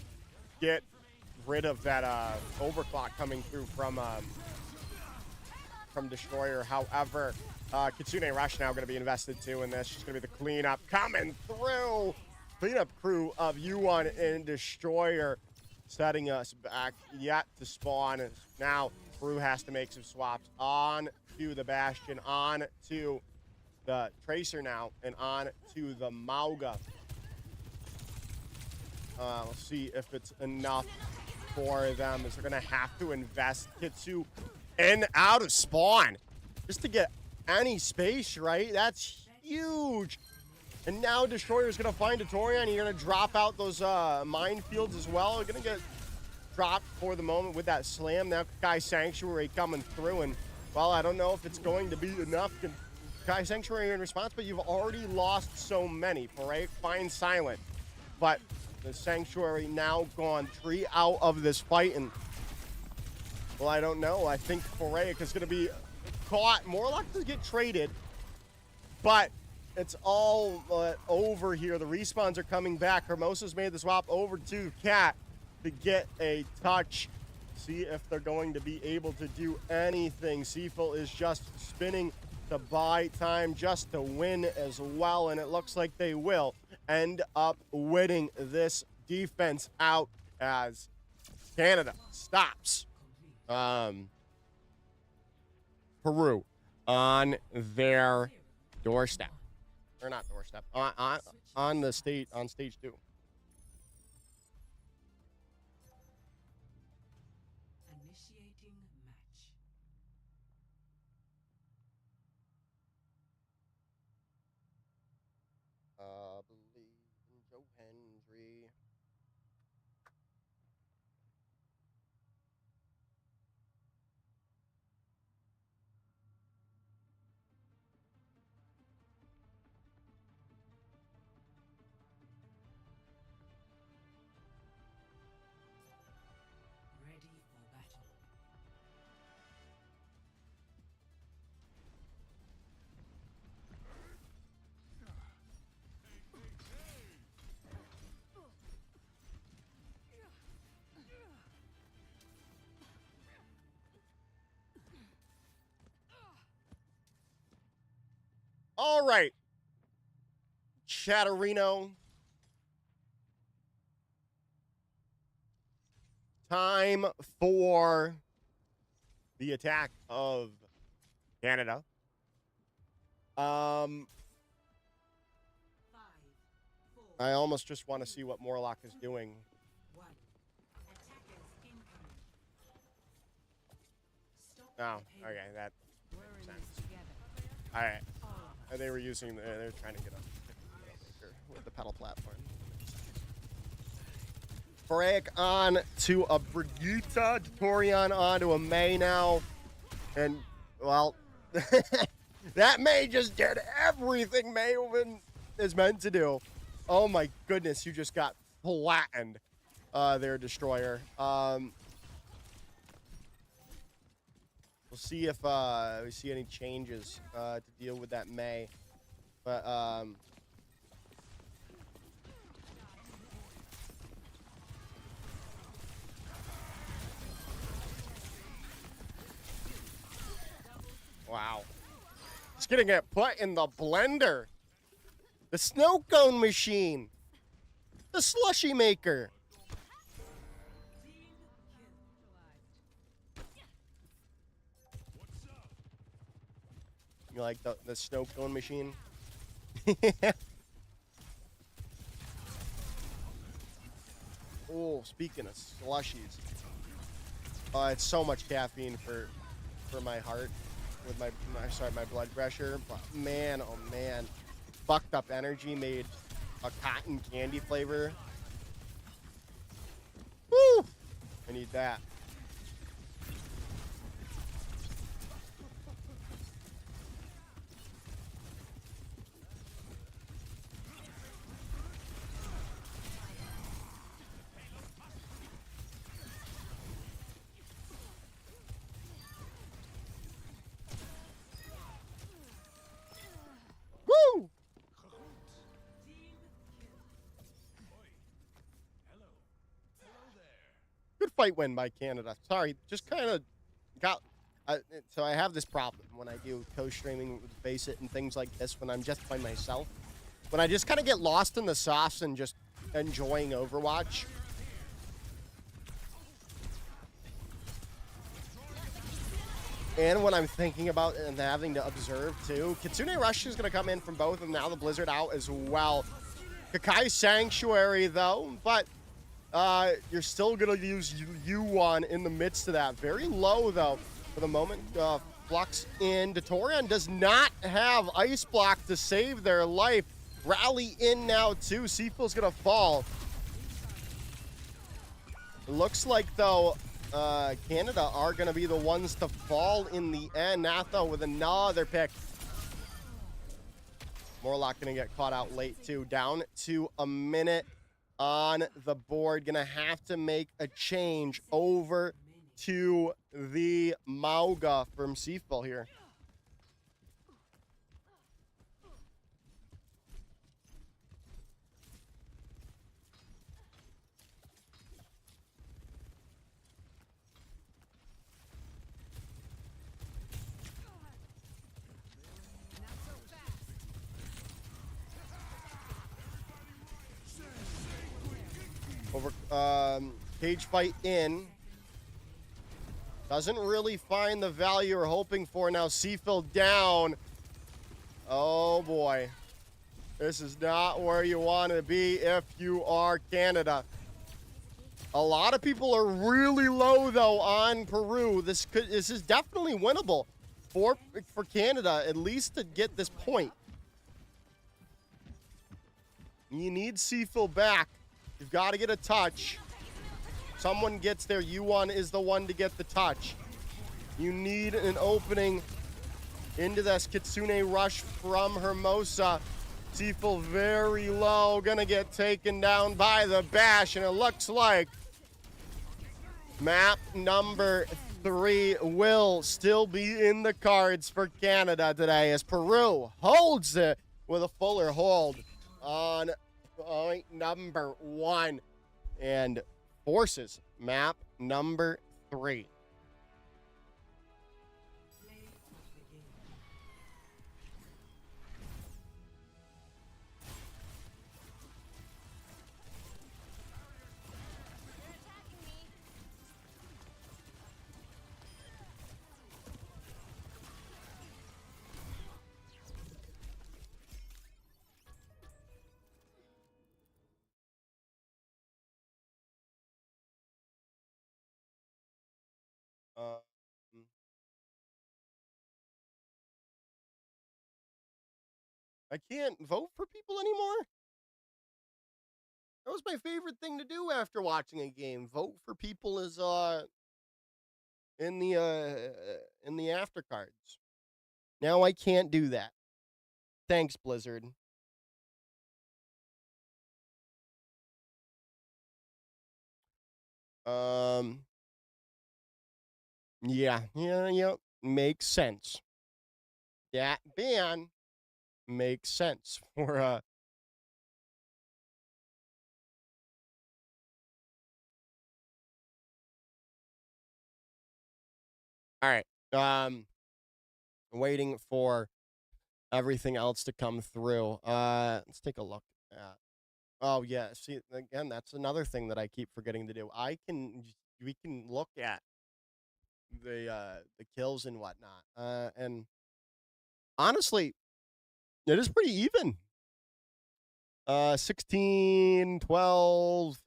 get rid of that overclock coming through from Destroyer. However, Kitsune Rush now going to be invested too in this. Just going to be the cleanup coming through. Cleanup crew of U1 and Destroyer setting us back yet to spawn. Now, Brew has to make some swaps on to the Bastion, on to the Tracer now, and on to the Mauga. Let's see if it's enough for them, as they're going to have to invest Kitsu in out of spawn just to get any space, right? That's huge. And now Destroyer's going to find Datorian. You're going to drop out those minefields as well. You're going to get dropped for the moment with that slam. Now Kai Sanctuary coming through. And, well, I don't know if it's going to be enough. Kai Sanctuary in response, but you've already lost so many. Foray finds Silent. But the Sanctuary now gone 3 out of this fight. And, well, I don't know. I think Foray is going to be caught. Morlock does get traded. But it's all over here. The respawns are coming back. Hermosa's made the swap over to Cat to get a touch. See if they're going to be able to do anything. Seaful is just spinning to buy time just to win as well, and it looks like they will end up winning this defense out as Canada stops Peru on their doorstep. Or not doorstep, on the stage, on stage 2. Initiating match. Believe in Joe Hendry. Ready for battle. All right, Chatterino. Time for the attack of Canada. 5, 4, I almost just want to see what Morlock is doing. 1. Attackers incoming. Stop Oh, the payload. okay, that We're makes in sense. this together. All right. All of us. They were using, they're trying to get up with the pedal platform. Break on to a Brigitte, Datorian on to a May now. And, well, that May just did everything May is meant to do. Oh my goodness, you just got flattened, there, Destroyer. We'll see if we see any changes to deal with that May. But, Wow. It's gonna get put in the blender. The snow cone machine. The slushy maker. You like the snow cone machine? Oh, speaking of slushies. It's so much caffeine for my heart with my blood pressure. But man, oh man. Fucked up energy made a cotton candy flavor. Woo! I need that. Woo! Good fight win by Canada. Sorry, just kind of got. So I have this problem when I do co-streaming with Face It and things like this when I'm just by myself. When I just kind of get lost in the sauce and just enjoying Overwatch. And when I'm thinking about and having to observe too. Kitsune Rush is going to come in from both, and now the Blizzard out as well. Kakai Sanctuary though, but you're still going to use U1 in the midst of that. Very low though for the moment. Flux in. Datorian does not have Ice Block to save their life. Rally in now too. Seafull's going to fall. It looks like though Canada are going to be the ones to fall in the end. Natho with another pick. Morlock going to get caught out late too. Down to a minute on the board. Going to have to make a change over to the Mauga from Seafull here. Over cage fight in. Doesn't really find the value you're hoping for. Now Seafull down. Oh boy. This is not where you want to be if you are Canada. A lot of people are really low though on Peru. This is definitely winnable for Canada, at least to get this point. You need Seafull back. You've got to get a touch. Someone gets there. U1 is the one to get the touch. You need an opening into this Kitsune Rush from Hermosa. Seafull very low. Gonna get taken down by the bash. And it looks like map number 3 will still be in the cards for Canada today as Peru holds it with a fuller hold on point number 1 and forces map number 3. I can't vote for people anymore. That was my favorite thing to do after watching a game. Vote for people as in the after cards. Now I can't do that. Thanks, Blizzard. Yeah. Makes sense. That ban makes sense for all right. waiting for everything else to come through. Let's take a look at. Oh yeah, see again, that's another thing that I keep forgetting to do. We can look at the kills and whatnot. And honestly, it is pretty even. 16, 12,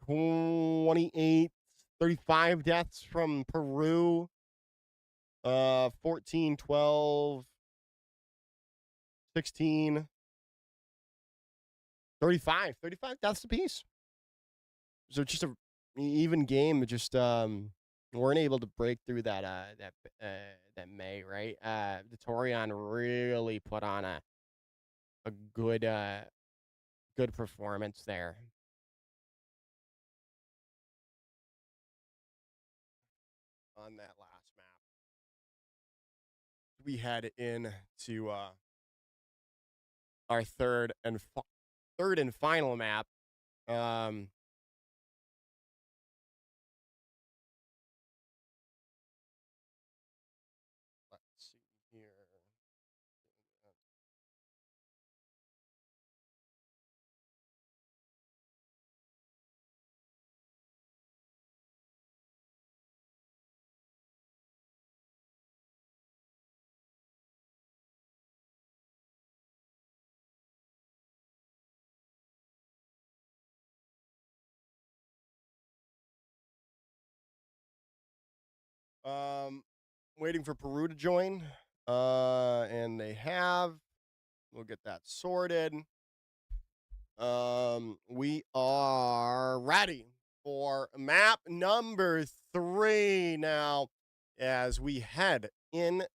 28, 35 deaths from Peru. 14, 12, 16, 35 deaths apiece. So just a even game. Just weren't able to break through that May, right? The Torion really put on a good good performance there. On that last map. We head into our third and final map. Let's see here. Waiting for Peru to join. And they have. We'll get that sorted. We are ready for map number 3 now as we head into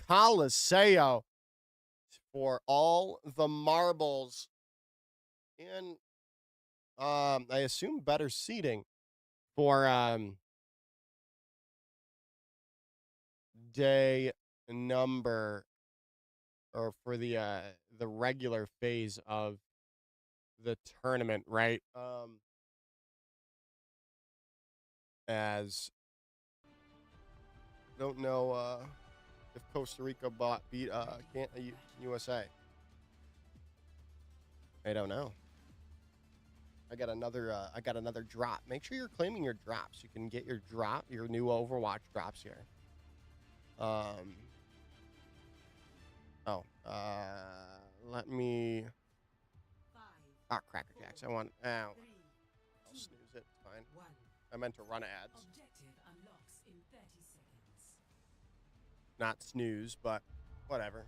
Coliseo for all the marbles in I assume better seating for day number or for the regular phase of the tournament, right? As don't know if Costa Rica beat USA. I don't know. I got another drop. Make sure you're claiming your drops. You can get your new Overwatch drops here. Let me. 5, Cracker Jacks. I want. I'll 3, snooze it. It's fine. 1. I meant to run ads, Objective unlocks in 30 seconds. not snooze, but whatever.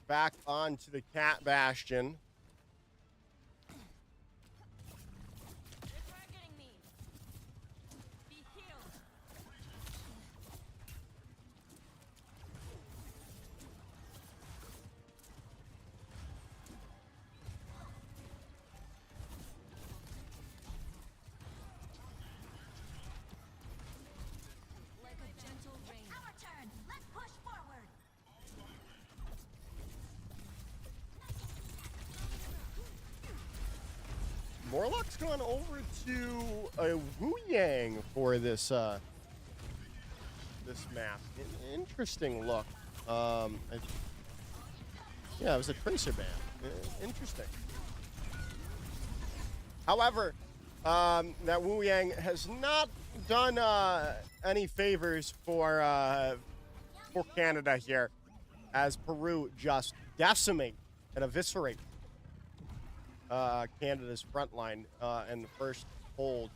Back onto the Cat Bastion. They're targeting me. Be healed. Like a gentle rain. Our turn. Let's push forward. Morlock's gone over to Wu Yang for this this map. An interesting look. Yeah, it was a Tracer ban. Interesting. However, that Wu Yang has not done any favors for Canada here, as Peru just decimate and eviscerate Canada's front line in the first hold.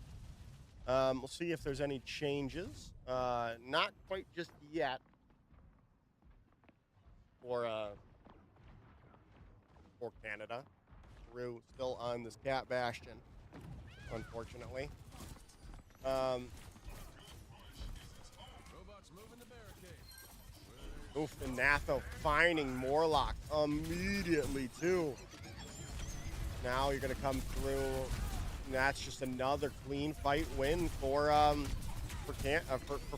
We'll see if there's any changes. Not quite just yet for Canada. Peru still on this Cat Bastion, unfortunately. Robots moving the barricade. Oof, and Natho finding Morlock immediately too. Now you're gonna come through. And that's just another clean fight win for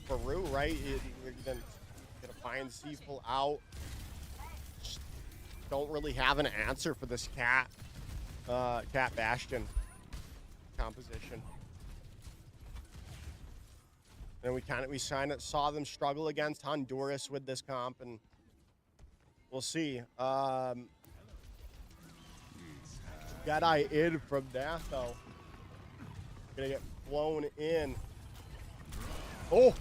Peru, right? You're gonna find Seafull out. Just don't really have an answer for this Cat Bastion composition. And we kind of saw them struggle against Honduras with this comp, and we'll see. Deadeye in from Natho. Gonna get flown in. Oh,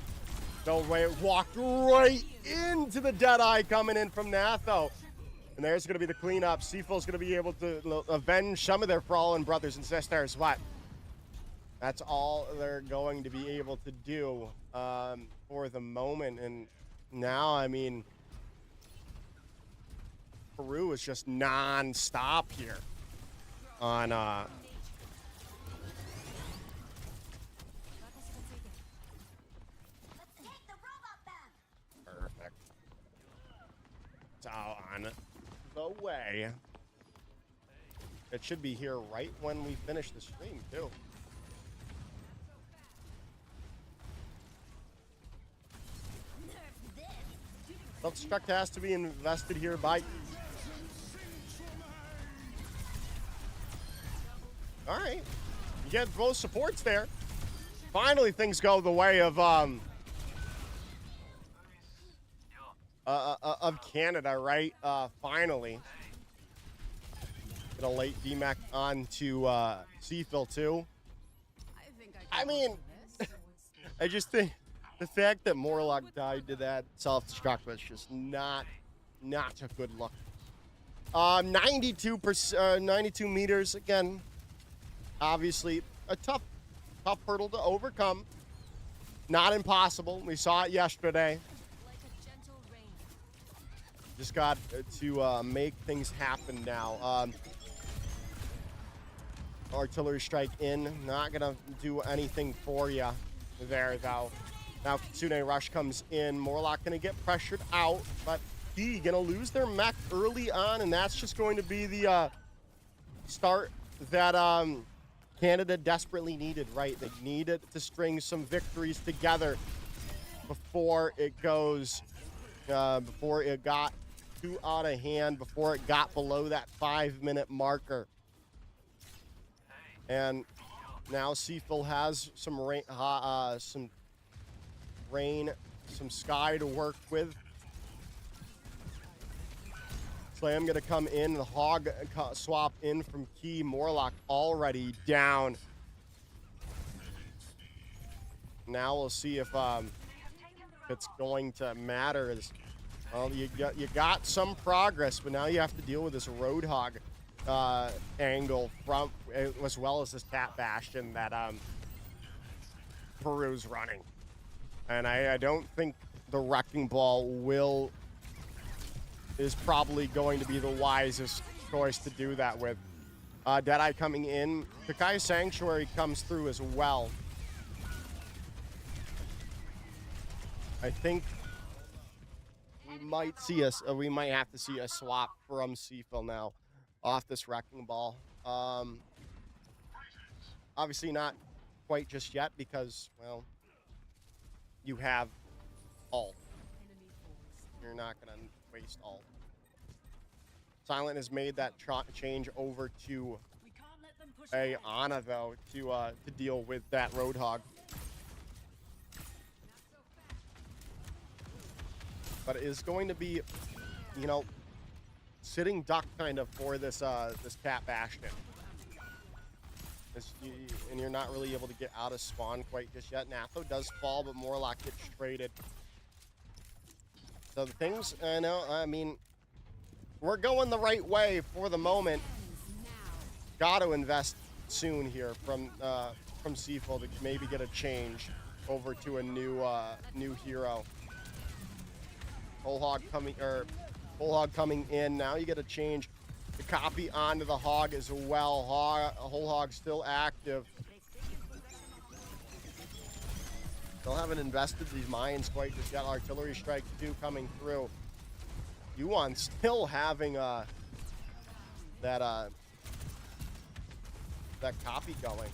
no way! Walked right into the Deadeye coming in from Natho. And there's going to be the cleanup. Seaful's going to be able to avenge some of their fallen brothers and sisters. What? That's all they're going to be able to do for the moment. And now, I mean, Peru is just non-stop here on... Perfect. It's all on the way. It should be here right when we finish the stream, too. Self-destruct has to be invested here by... All right. You get both supports there. Finally, things go the way of Canada, right? Finally. Get a late DMAC onto Seaful, too. I mean, I just think the fact that Morlock died to that self-destruct was just not a good look. 92 meters, again, obviously a tough hurdle to overcome. Not impossible. We saw it yesterday. Just got to make things happen now. Artillery strike in. Not going to do anything for you there, though. Now Kitsune Rush comes in. Morlock going to get pressured out, but he going to lose their mech early on, and that's just going to be the start that Canada desperately needed, right? They needed to string some victories together before it goes, before it got too out of hand, before it got below that 5-minute marker. And now Seaful has some rain, some sky to work with. Slam gonna come in, the Hog swap in from Key. Morlock already down. Now we'll see if it's going to matter. Well, you got some progress, but now you have to deal with this Roadhog angle from, as well as this Cat Bastion that Peru's running. And I don't think the Wrecking Ball is probably going to be the wisest choice to do that with. Deadeye coming in. Kakai Sanctuary comes through as well. I think we might have to see a swap from Seaful now off this Wrecking Ball. Obviously not quite just yet because, well, you have ult. You're not going to waste ult. Silent has made that change over to a Ana, though, to deal with that Roadhog. But it is going to be, you know, sitting duck kind of for this this Cat Bastion. And you're not really able to get out of spawn quite just yet. Natho does fall, but Morlock gets traded. So the things, I mean, we're going the right way for the moment. Got to invest soon here from Seaful to maybe get a change over to a new hero. Whole Hog coming in. Now you get a change the copy onto the Hog as well. Whole Hog still active. Still haven't invested these mines quite just yet. Artillery strike 2 coming through. Yuan still having that copy going.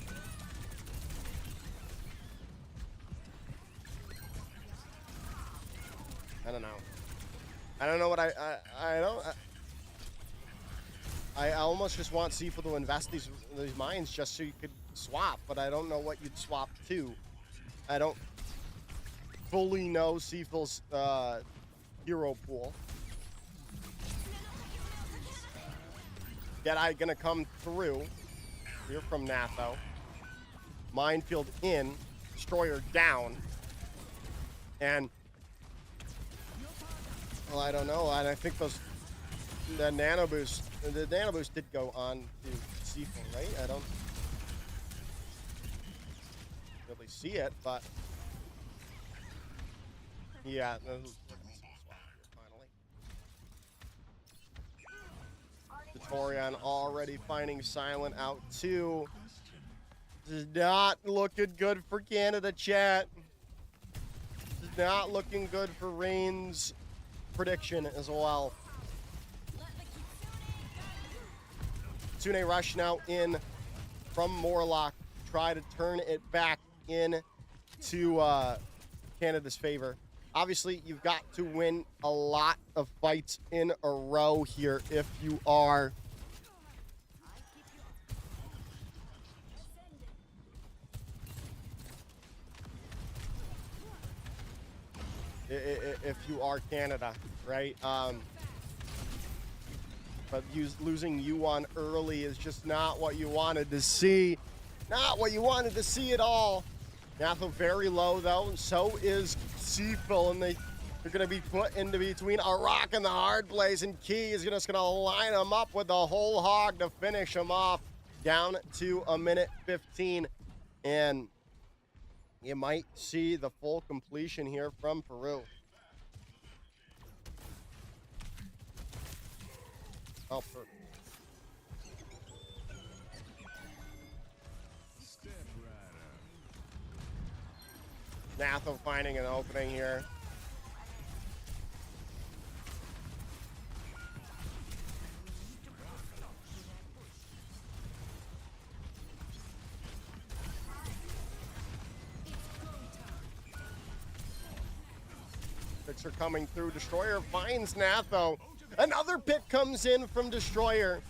I don't know. I don't know what I almost just want Seaful to invest these mines just so you could swap, but I don't know what you'd swap to. fully know Seafill's hero pool. Jedi gonna come through here from Natho. Minefield in, Destroyer down, and well, I don't know. I think the nano boost did go on to Seafoam, right? I don't really see it, but yeah. Torian already finding Silent out too. This is not looking good for Canada, chat. This is not looking good for Rain's prediction as well. Tsune rush now in from Morlock. Try to turn it back in to Canada's favor. Obviously, you've got to win a lot of fights in a row here if you are Canada, right? But losing Yuan early is just not what you wanted to see. Not what you wanted to see at all. Natho very low, though, and so is Seafill, and they're going to be put into between a rock and the hard place, and Key is just going to line him up with the whole hog to finish him off down to a minute 15. And you might see the full completion here from Peru. Oh, perfect. Natho finding an opening here. Picks are coming through. Destroyer finds Natho. Another pick comes in from Destroyer.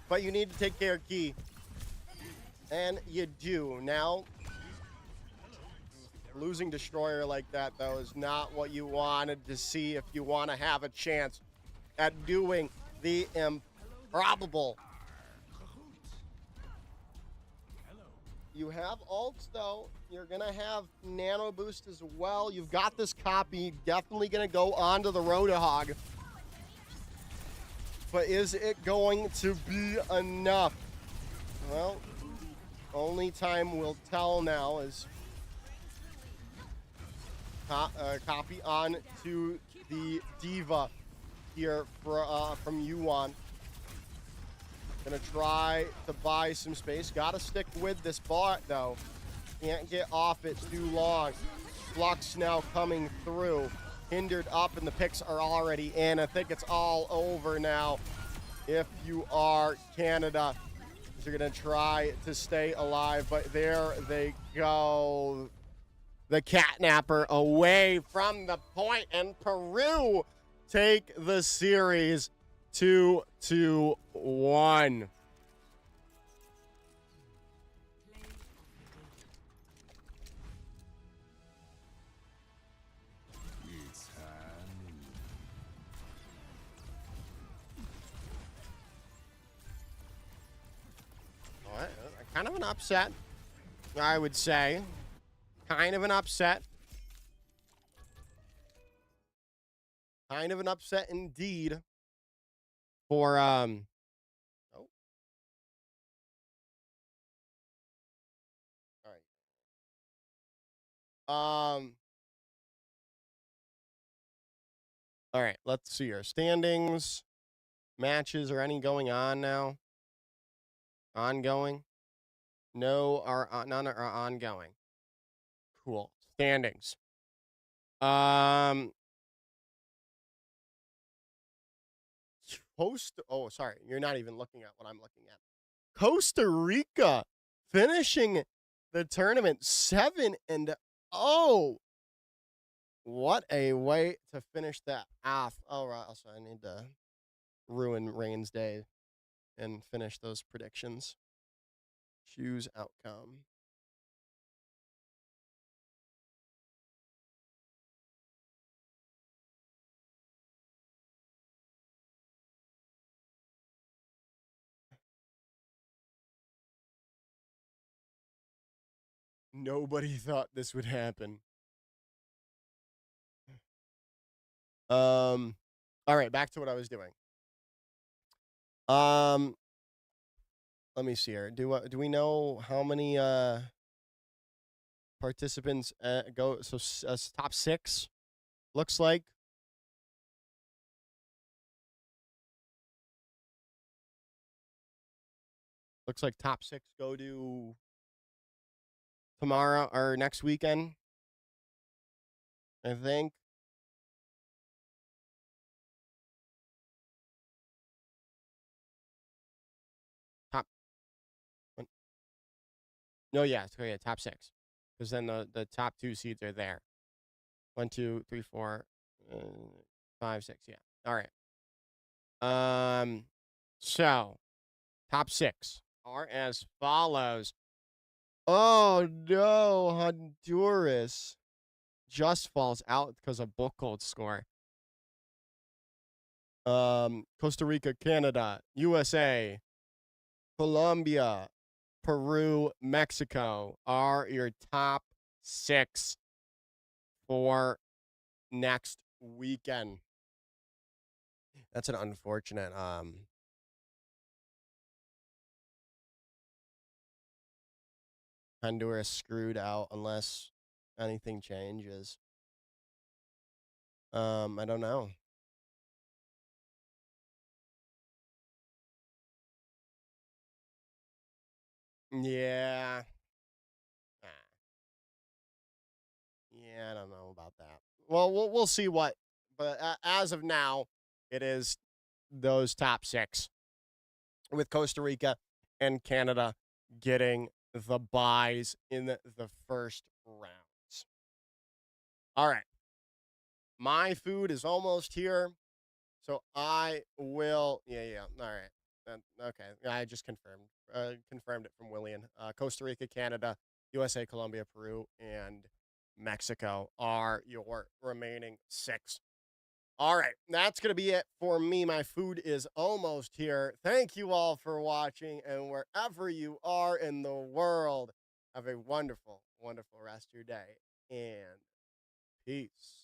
But you need to take care of Key. And you do. Now, losing Destroyer like that, though, is not what you wanted to see if you want to have a chance at doing the improbable. You have ults, though. You're going to have nano boost as well. You've got this copy. Definitely going to go onto the Roadhog. But is it going to be enough? Well, only time will tell now as copy on to the Diva here from Yuan. Gonna try to buy some space. Gotta stick with this bot, though. Can't get off it too long. Flux now coming through. Hindered up, and the picks are already in. I think it's all over now if you are Canada. You're gonna try to stay alive, but there they go. The catnapper away from the point, and Peru take the series 2-1. Kind of an upset, I would say. Kind of an upset. Kind of an upset indeed for oh. All right, let's see our standings. Matches, are any going on now? Ongoing? No, none are ongoing. Cool. Standings. Oh, sorry. You're not even looking at what I'm looking at. Costa Rica finishing the tournament 7-0. What a way to finish that off. All right. Also, I need to ruin Rain's day and finish those predictions. Choose outcome. Nobody thought this would happen. All right, back to what I was doing. Um, let me see here. Do we know how many participants go? So top 6 looks like. Looks like top 6 go to tomorrow or next weekend. I think. Top. No, yeah, top 6, because then the top 2 seeds are there. 1, 2, 3, 4, 5, 6. Yeah. All right. So top 6 are as follows. Oh no, Honduras just falls out because of book gold score. Costa Rica, Canada, USA, Colombia, Peru, Mexico are your top 6 for next weekend. That's an unfortunate Honduras screwed out unless anything changes. I don't know. Yeah. Ah. Yeah, I don't know about that. Well, we'll see what. But as of now, it is those top 6 with Costa Rica and Canada getting the buys in the first rounds. All right. My food is almost here. So I will. Yeah. All right. Okay. I just confirmed it from William. Costa Rica, Canada, USA, Colombia, Peru, and Mexico are your remaining 6. All right. That's going to be it for me. My food is almost here. Thank you all for watching. And wherever you are in the world, have a wonderful, wonderful rest of your day. And peace.